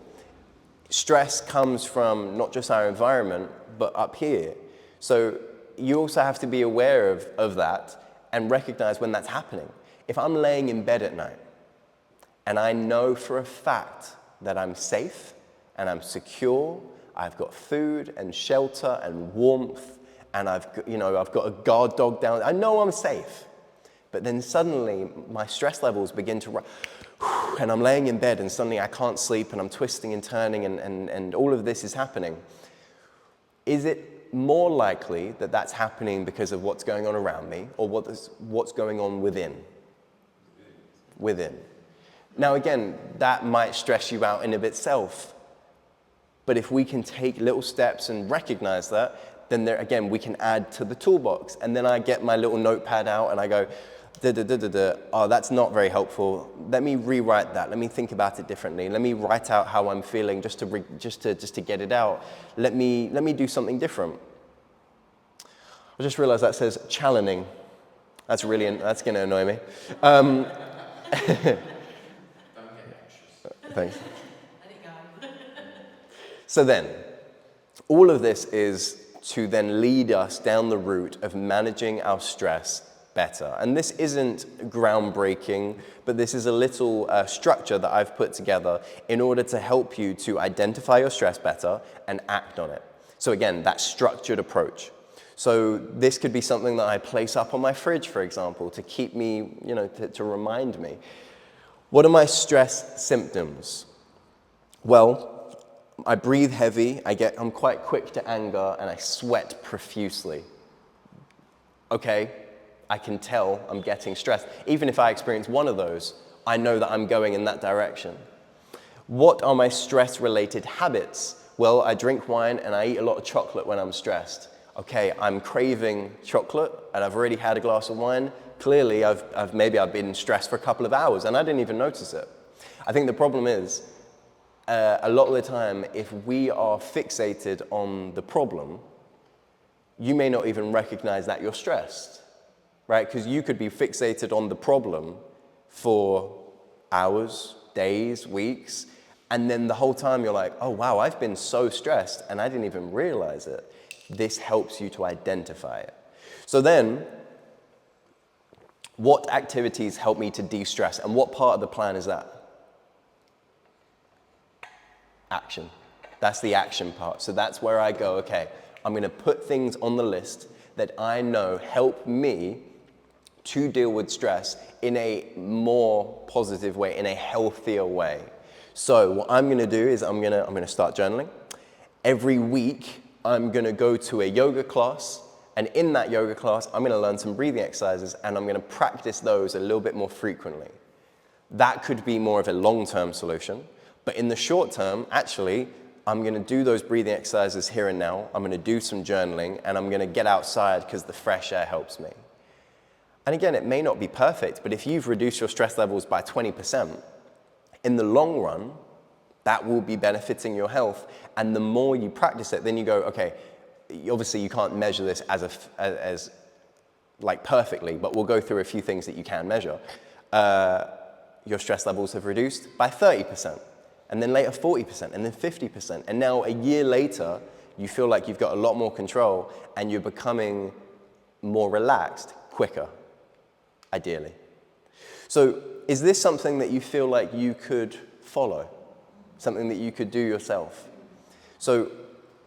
stress comes from not just our environment, but up here. So you also have to be aware of that and recognize when that's happening. If I'm laying in bed at night and I know for a fact that I'm safe and I'm secure, I've got food and shelter and warmth, and I've got a guard dog down, I know I'm safe. But then suddenly my stress levels begin to rise, and I'm laying in bed and suddenly I can't sleep and I'm twisting and turning and all of this is happening. Is it more likely that that's happening because of what's going on around me, or what's going on within? Now again, that might stress you out in of itself. But if we can take little steps and recognize that, then there, again, we can add to the toolbox. And then I get my little notepad out and I go, oh, that's not very helpful. Let me rewrite that. Let me think about it differently. Let me write out how I'm feeling just to get it out. Let me do something different. I just realized that says challenging. That's going to annoy me. Don't get anxious. Thanks. Let it go. So then, all of this is to then lead us down the route of managing our stress better. And this isn't groundbreaking, but this is a little structure that I've put together in order to help you to identify your stress better and act on it. So again, that structured approach. So this could be something that I place up on my fridge, for example, to keep me, to remind me. What are my stress symptoms? Well, I breathe heavy, I'm quite quick to anger, and I sweat profusely. Okay, I can tell I'm getting stressed. Even if I experience one of those, I know that I'm going in that direction. What are my stress-related habits? Well, I drink wine and I eat a lot of chocolate when I'm stressed. Okay, I'm craving chocolate and I've already had a glass of wine. Clearly, I've been stressed for a couple of hours and I didn't even notice it. I think the problem is, a lot of the time, if we are fixated on the problem, you may not even recognize that you're stressed, right? Because you could be fixated on the problem for hours, days, weeks, and then the whole time you're like, oh wow, I've been so stressed and I didn't even realize it. This helps you to identify it. So then, what activities help me to de-stress, and what part of the plan is that? Action. That's the action part. So that's where I go, okay, I'm going to put things on the list that I know help me to deal with stress in a more positive way, in a healthier way. So what I'm going to do is I'm going to start journaling. Every week, I'm going to go to a yoga class, and in that yoga class, I'm going to learn some breathing exercises, and I'm going to practice those a little bit more frequently. That could be more of a long-term solution, but in the short term, actually, I'm going to do those breathing exercises here and now. I'm going to do some journaling, and I'm going to get outside because the fresh air helps me. And again, it may not be perfect, but if you've reduced your stress levels by 20%, in the long run, that will be benefiting your health. And the more you practice it, then you go, okay, obviously you can't measure this as perfectly, but we'll go through a few things that you can measure. Your stress levels have reduced by 30%, and then later 40%, and then 50%. And now a year later, you feel like you've got a lot more control and you're becoming more relaxed quicker, ideally. So is this something that you feel like you could follow? Something that you could do yourself? So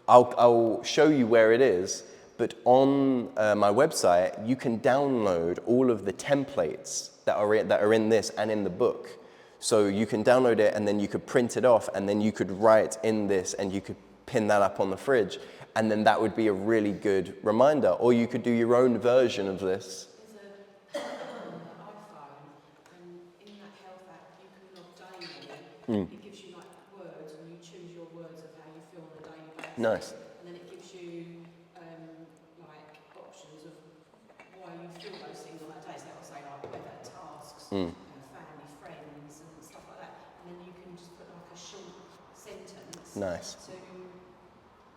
I'll show you where it is, but on my website, you can download all of the templates that are in this and in the book. So you can download it and then you could print it off and then you could write in this and you could pin that up on the fridge, and then that would be a really good reminder. Or you could do your own version of this. There's an iPhone, and in that health app, you can log daily. It gives you like words, and you choose your words of how you feel on a daily basis. Nice. And then it gives you like options of why you feel those things on that day. So it'll say like weather, tasks, family, friends, and stuff like that. And then you can just put like a short sentence Nice. to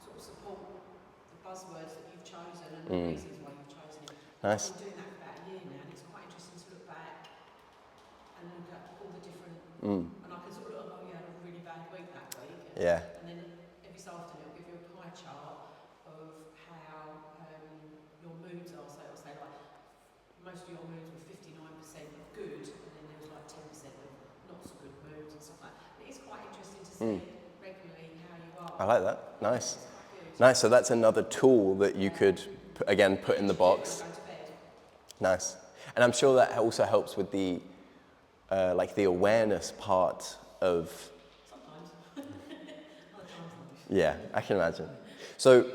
sort of support the buzzwords that you've chosen and the reasons why you've chosen it. Nice. I've been doing that for about a year now, and it's quite interesting to look back and look at all the different, and I can sort of look, oh yeah, I had a really bad week that week. Yeah. And then every so often it'll give you a pie chart of how your moods are. So it'll say like, most of your moods were 59% of good, and then there was like 10% of not so good moods and stuff like that. But it's quite interesting to see regularly how you are. I like that. Nice. It's quite good. Nice. So that's another tool that you could, again, put in the box. Go to bed. Nice. And I'm sure that also helps with the the awareness part of. Sometimes. Other times not. Yeah, I can imagine. So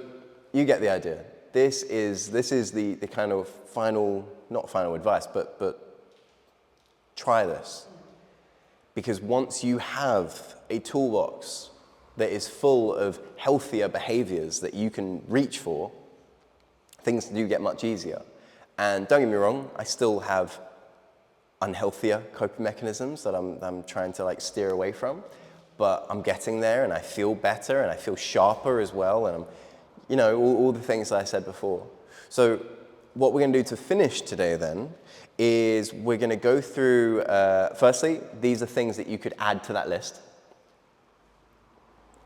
you get the idea. This is the kind of not final advice, but try this. Because once you have a toolbox that is full of healthier behaviors that you can reach for, things do get much easier. And don't get me wrong, I still have unhealthier coping mechanisms that I'm trying to like steer away from, but I'm getting there and I feel better and I feel sharper as well, and I'm, you know, all the things that I said before. So what we're going to do to finish today then is we're going to go through, firstly, these are things that you could add to that list.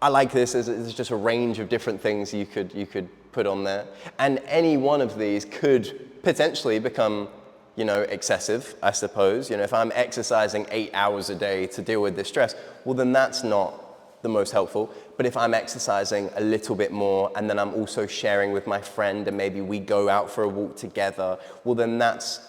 I like this as it's just a range of different things you could put on there. And any one of these could potentially become, you know, excessive, I suppose. You know, if I'm exercising 8 hours a day to deal with this stress, well, then that's not the most helpful. But if I'm exercising a little bit more and then I'm also sharing with my friend and maybe we go out for a walk together, well, then that's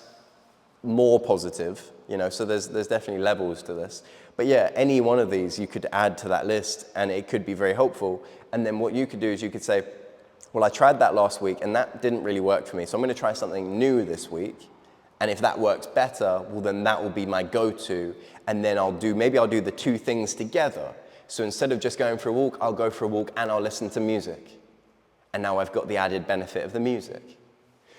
more positive, you know, so there's definitely levels to this. But yeah, any one of these you could add to that list and it could be very helpful. And then what you could do is you could say, well, I tried that last week and that didn't really work for me, so I'm going to try something new this week. And if that works better, well, then that will be my go-to. And then maybe I'll do the two things together. So instead of just going for a walk, I'll go for a walk and I'll listen to music. And now I've got the added benefit of the music.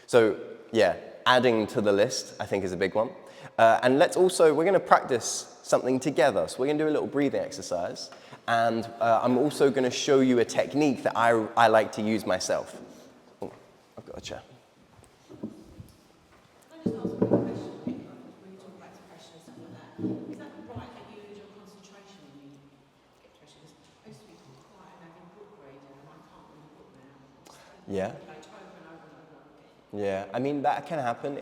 So yeah, adding to the list, I think, is a big one. And we're going to practice something together. So we're going to do a little breathing exercise. And I'm also going to show you a technique that I like to use myself. Oh, I've got a chair. Can I just ask a question? When you talk about depression and stuff like that, is that right that you lose your concentration when you get depression? I used to be quite an avid book reader and I can't read a book now. Yeah. Over and over and over again. Yeah, I mean, that can happen.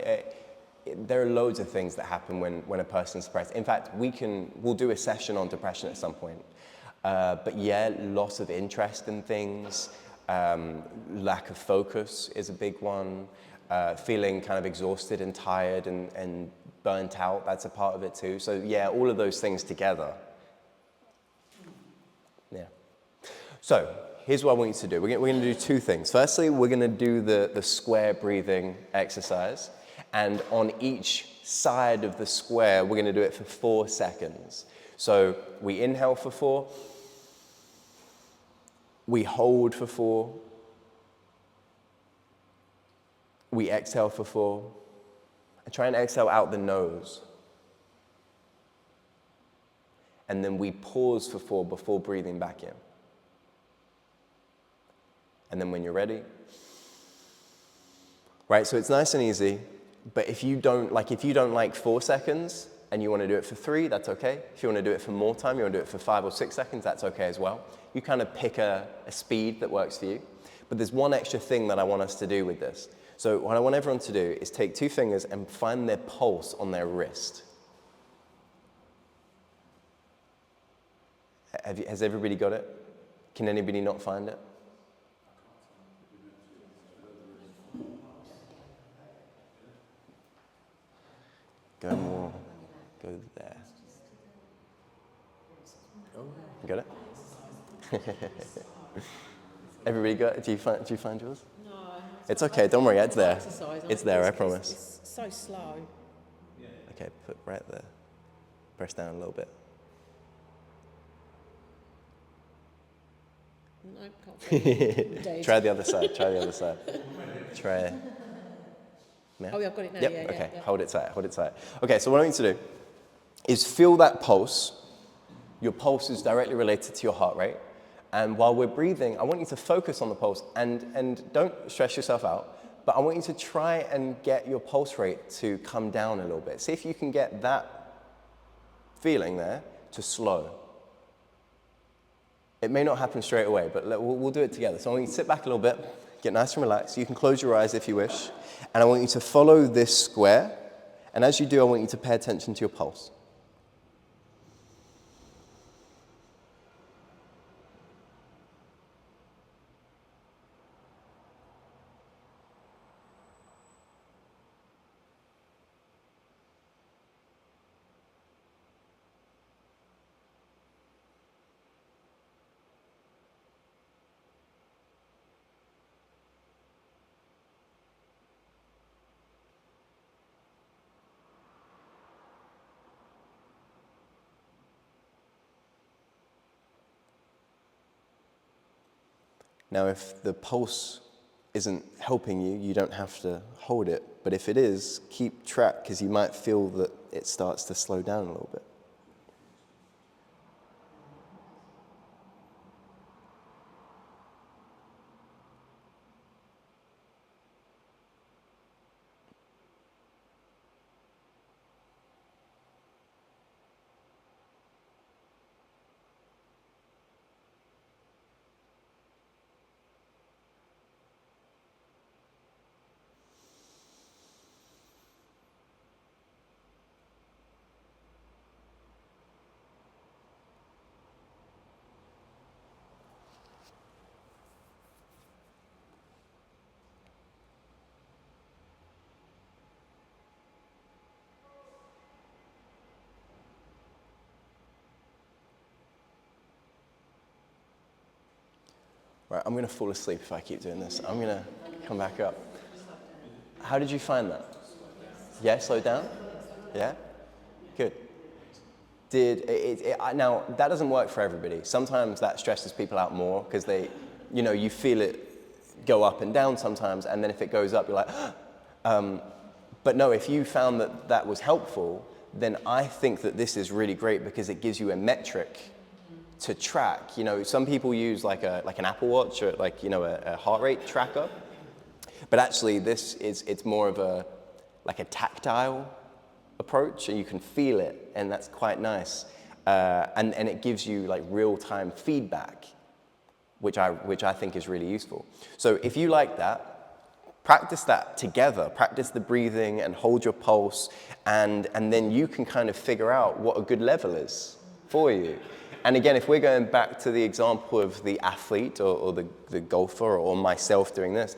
There are loads of things that happen when a person's depressed. In fact, we'll do a session on depression at some point. But yeah, loss of interest in things, lack of focus is a big one, feeling kind of exhausted and tired and burnt out, that's a part of it too. So yeah, all of those things together. Yeah. So here's what I want you to do. We're going to do two things. Firstly, we're going to do the square breathing exercise. And on each side of the square, we're going to do it for 4 seconds. So we inhale for 4. We hold for 4. We exhale for 4. And try and exhale out the nose. And then we pause for 4 before breathing back in. And then when you're ready, right, so it's nice and easy, but if you don't like 4 seconds and you want to do it for 3, that's okay. If you want to do it for more time, you want to do it for 5 or 6 seconds, that's okay as well. You kind of pick a speed that works for you. But there's one extra thing that I want us to do with this. So what I want everyone to do is take 2 fingers and find their pulse on their wrist. Has everybody got it? Can anybody not find it? Go more. Go there. You got it? Everybody got it? Do you find yours? No. It's okay, don't worry, it's there. Exercise, It's there, I promise. It's so slow. Okay, put right there. Press down a little bit. No, can't feel it. Try the other side, Try. Yeah? Oh, yeah, I've got it now. Yep, Yeah, okay, yeah. hold it tight. Okay, so what I want you to do is feel that pulse. Your pulse is directly related to your heart rate. And while we're breathing, I want you to focus on the pulse and don't stress yourself out, but I want you to try and get your pulse rate to come down a little bit. See if you can get that feeling there to slow. It may not happen straight away, but we'll do it together. So I want you to sit back a little bit, get nice and relaxed. You can close your eyes if you wish. And I want you to follow this square. And as you do, I want you to pay attention to your pulse. Now, if the pulse isn't helping you, you don't have to hold it. But if it is, keep track, because you might feel that it starts to slow down a little bit. Right, I'm going to fall asleep if I keep doing this. I'm going to come back up. How did you find that? Yeah, slow down? Yeah? Good. Now, that doesn't work for everybody. Sometimes that stresses people out more because you feel it go up and down sometimes, and then if it goes up, you're like, but no, if you found that was helpful, then I think that this is really great because it gives you a metric to track. Some people use like an Apple Watch or a heart rate tracker, but actually it's more of a tactile approach, and you can feel it, and that's quite nice. And it gives you real-time feedback, which I think is really useful. So if you like that, practice that together. Practice the breathing and hold your pulse, and then you can kind of figure out what a good level is for you. And again, if we're going back to the example of the athlete or the golfer or myself doing this,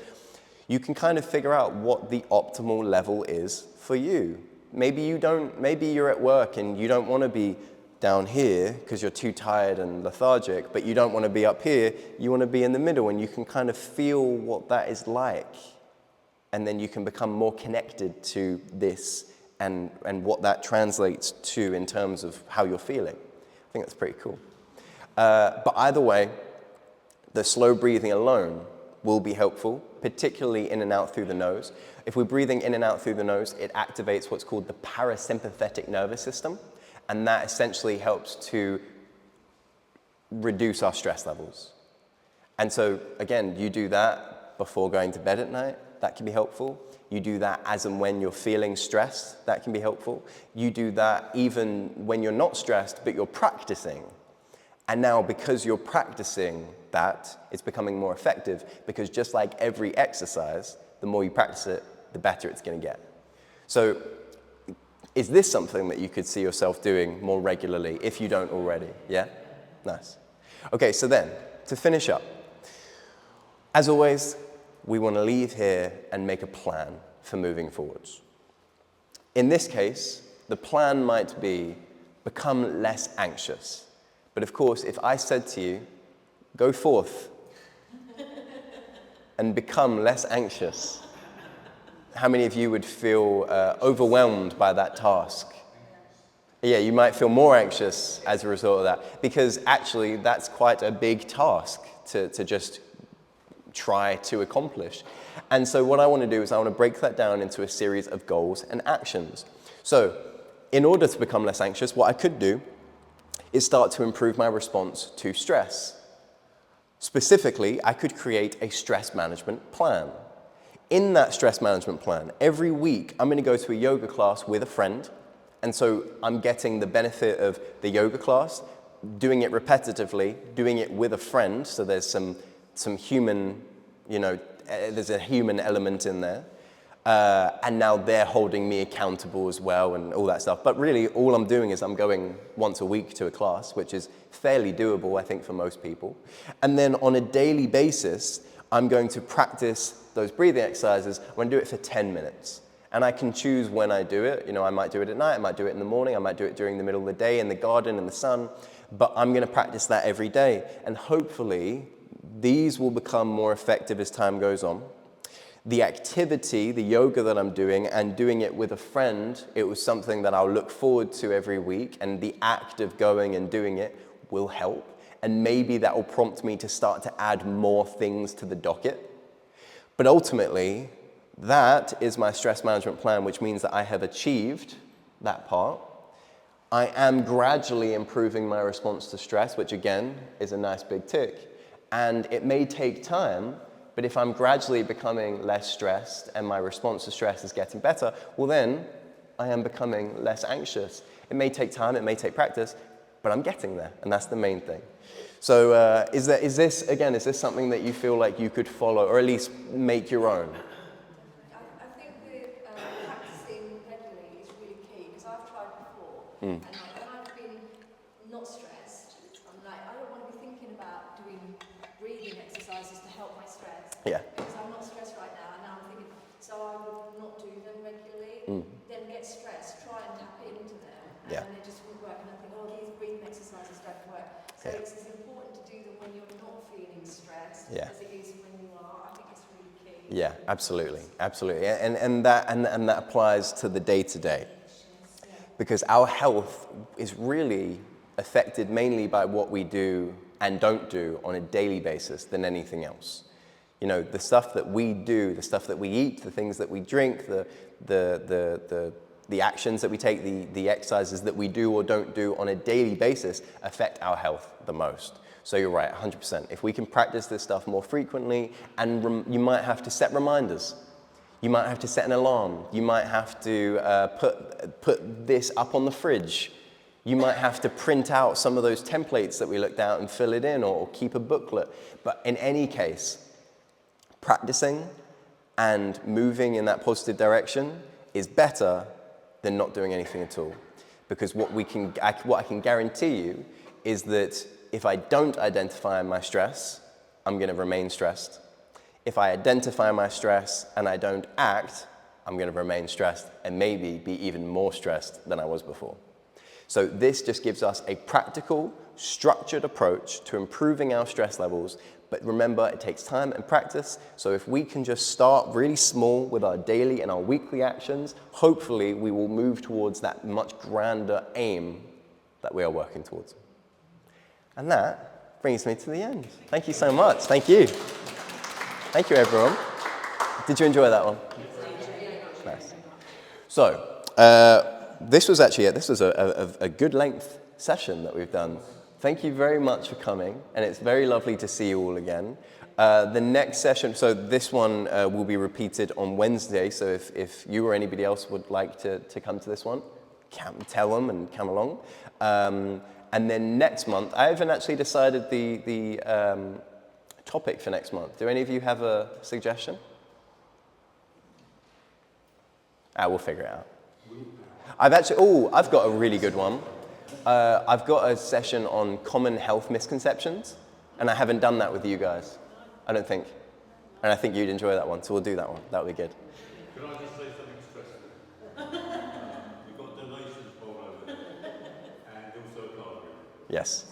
you can kind of figure out what the optimal level is for you. Maybe you're at work and you don't want to be down here because you're too tired and lethargic, but you don't want to be up here, you want to be in the middle, and you can kind of feel what that is like. And then you can become more connected to this and what that translates to in terms of how you're feeling. I think that's pretty cool. But either way, the slow breathing alone will be helpful, particularly in and out through the nose. If we're breathing in and out through the nose, it activates what's called the parasympathetic nervous system, and that essentially helps to reduce our stress levels. And so, again, you do that before going to bed at night, that can be helpful. You do that as and when you're feeling stressed, that can be helpful. You do that even when you're not stressed, but you're practicing. And now, because you're practicing that, it's becoming more effective, because just like every exercise, the more you practice it, the better it's going to get. So, is this something that you could see yourself doing more regularly if you don't already? Yeah? Nice. Okay, so then, to finish up, as always, we want to leave here and make a plan for moving forwards. In this case, the plan might be become less anxious. But of course, if I said to you, go forth and become less anxious, how many of you would feel overwhelmed by that task? Yeah, you might feel more anxious as a result of that, because actually that's quite a big task to just try to accomplish. And so what I want to do is I want to break that down into a series of goals and actions. So in order to become less anxious, what I could do is start to improve my response to stress. Specifically, I could create a stress management plan. In that stress management plan, every week I'm going to go to a yoga class with a friend, and so I'm getting the benefit of the yoga class, doing it repetitively, doing it with a friend, so there's some human, there's a human element in there. And now they're holding me accountable as well and all that stuff. But really, all I'm doing is I'm going once a week to a class, which is fairly doable, I think, for most people. And then on a daily basis, I'm going to practice those breathing exercises. I'm going to do it for 10 minutes. And I can choose when I do it. I might do it at night, I might do it in the morning, I might do it during the middle of the day in the garden, in the sun. But I'm going to practice that every day. And hopefully, these will become more effective as time goes on. The activity, the yoga that I'm doing, and doing it with a friend, it was something that I'll look forward to every week, and the act of going and doing it will help. And maybe that will prompt me to start to add more things to the docket. But ultimately, that is my stress management plan, which means that I have achieved that part. I am gradually improving my response to stress, which again is a nice big tick. And it may take time, but if I'm gradually becoming less stressed and my response to stress is getting better, well then I am becoming less anxious. It may take time, it may take practice, but I'm getting there, and that's the main thing. So is this something that you feel like you could follow, or at least make your own? I think that practicing regularly is really key, because I've tried before, and like when I've been not stressed, I'm like, I don't want to be thinking about doing breathing exercises to help my stress. Yeah. Because I'm not stressed right now, and now I'm thinking, so I would not do them regularly, then get stressed, try and tap into them, and then it just won't work, and I think, oh, these breathing exercises don't work. So it's as important to do them when you're not feeling stressed as it is when you are. I think it's really key. Yeah, absolutely, absolutely, and that applies to the day-to-day, because our health is really affected mainly by what we do and don't do on a daily basis than anything else. You know, the stuff that we do, the stuff that we eat, the things that we drink, the actions that we take, the exercises that we do or don't do on a daily basis affect our health the most. So you're right, 100%. If we can practice this stuff more frequently, and you might have to set reminders. You might have to set an alarm. You might have to put this up on the fridge. You might have to print out some of those templates that we looked at and fill it in, or keep a booklet. But in any case, practicing and moving in that positive direction is better than not doing anything at all. Because what I can guarantee you is that if I don't identify my stress, I'm going to remain stressed. If I identify my stress and I don't act, I'm going to remain stressed and maybe be even more stressed than I was before. So this just gives us a practical, structured approach to improving our stress levels. But remember, it takes time and practice. So if we can just start really small with our daily and our weekly actions, hopefully we will move towards that much grander aim that we are working towards. And that brings me to the end. Thank you so much. Thank you. Thank you, everyone. Did you enjoy that one? Nice. So this was a good length session that we've done. Thank you very much for coming, and it's very lovely to see you all again. The next session, so this one will be repeated on Wednesday, so if you or anybody else would like to come to this one, tell them and come along. And then next month, I haven't actually decided the topic for next month. Do any of you have a suggestion? We'll figure it out. I've got a really good one. I've got a session on common health misconceptions, and I haven't done that with you guys, I don't think. And I think you'd enjoy that one, so we'll do that one. That would be good. Can I just say something stressful? We've got donations bowl over there, and also a card reader. Yes.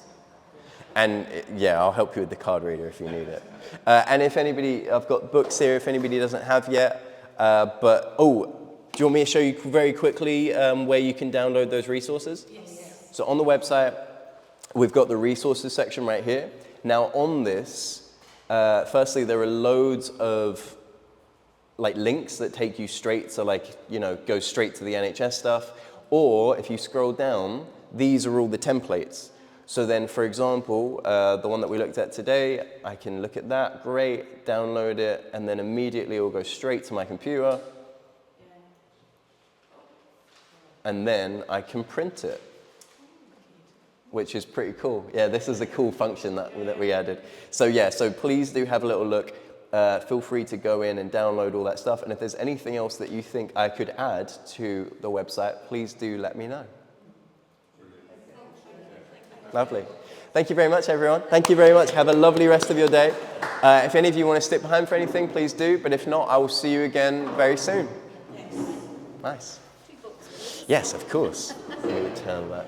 And I'll help you with the card reader if you need it. And if anybody, I've got books here if anybody doesn't have yet. Do you want me to show you very quickly where you can download those resources? Yes. So on the website, we've got the resources section right here. Now on this, firstly, there are loads of links that take you straight to go straight to the NHS stuff. Or if you scroll down, these are all the templates. So then, for example, the one that we looked at today, I can look at that, great, download it, and then immediately it will go straight to my computer. And then I can print it, which is pretty cool. Yeah, this is a cool function that we added. So please do have a little look. Feel free to go in and download all that stuff. And if there's anything else that you think I could add to the website, please do let me know. Lovely. Thank you very much, everyone. Thank you very much. Have a lovely rest of your day. If any of you want to stick behind for anything, please do. But if not, I will see you again very soon. Nice. Yes, of course. Let me turn that on.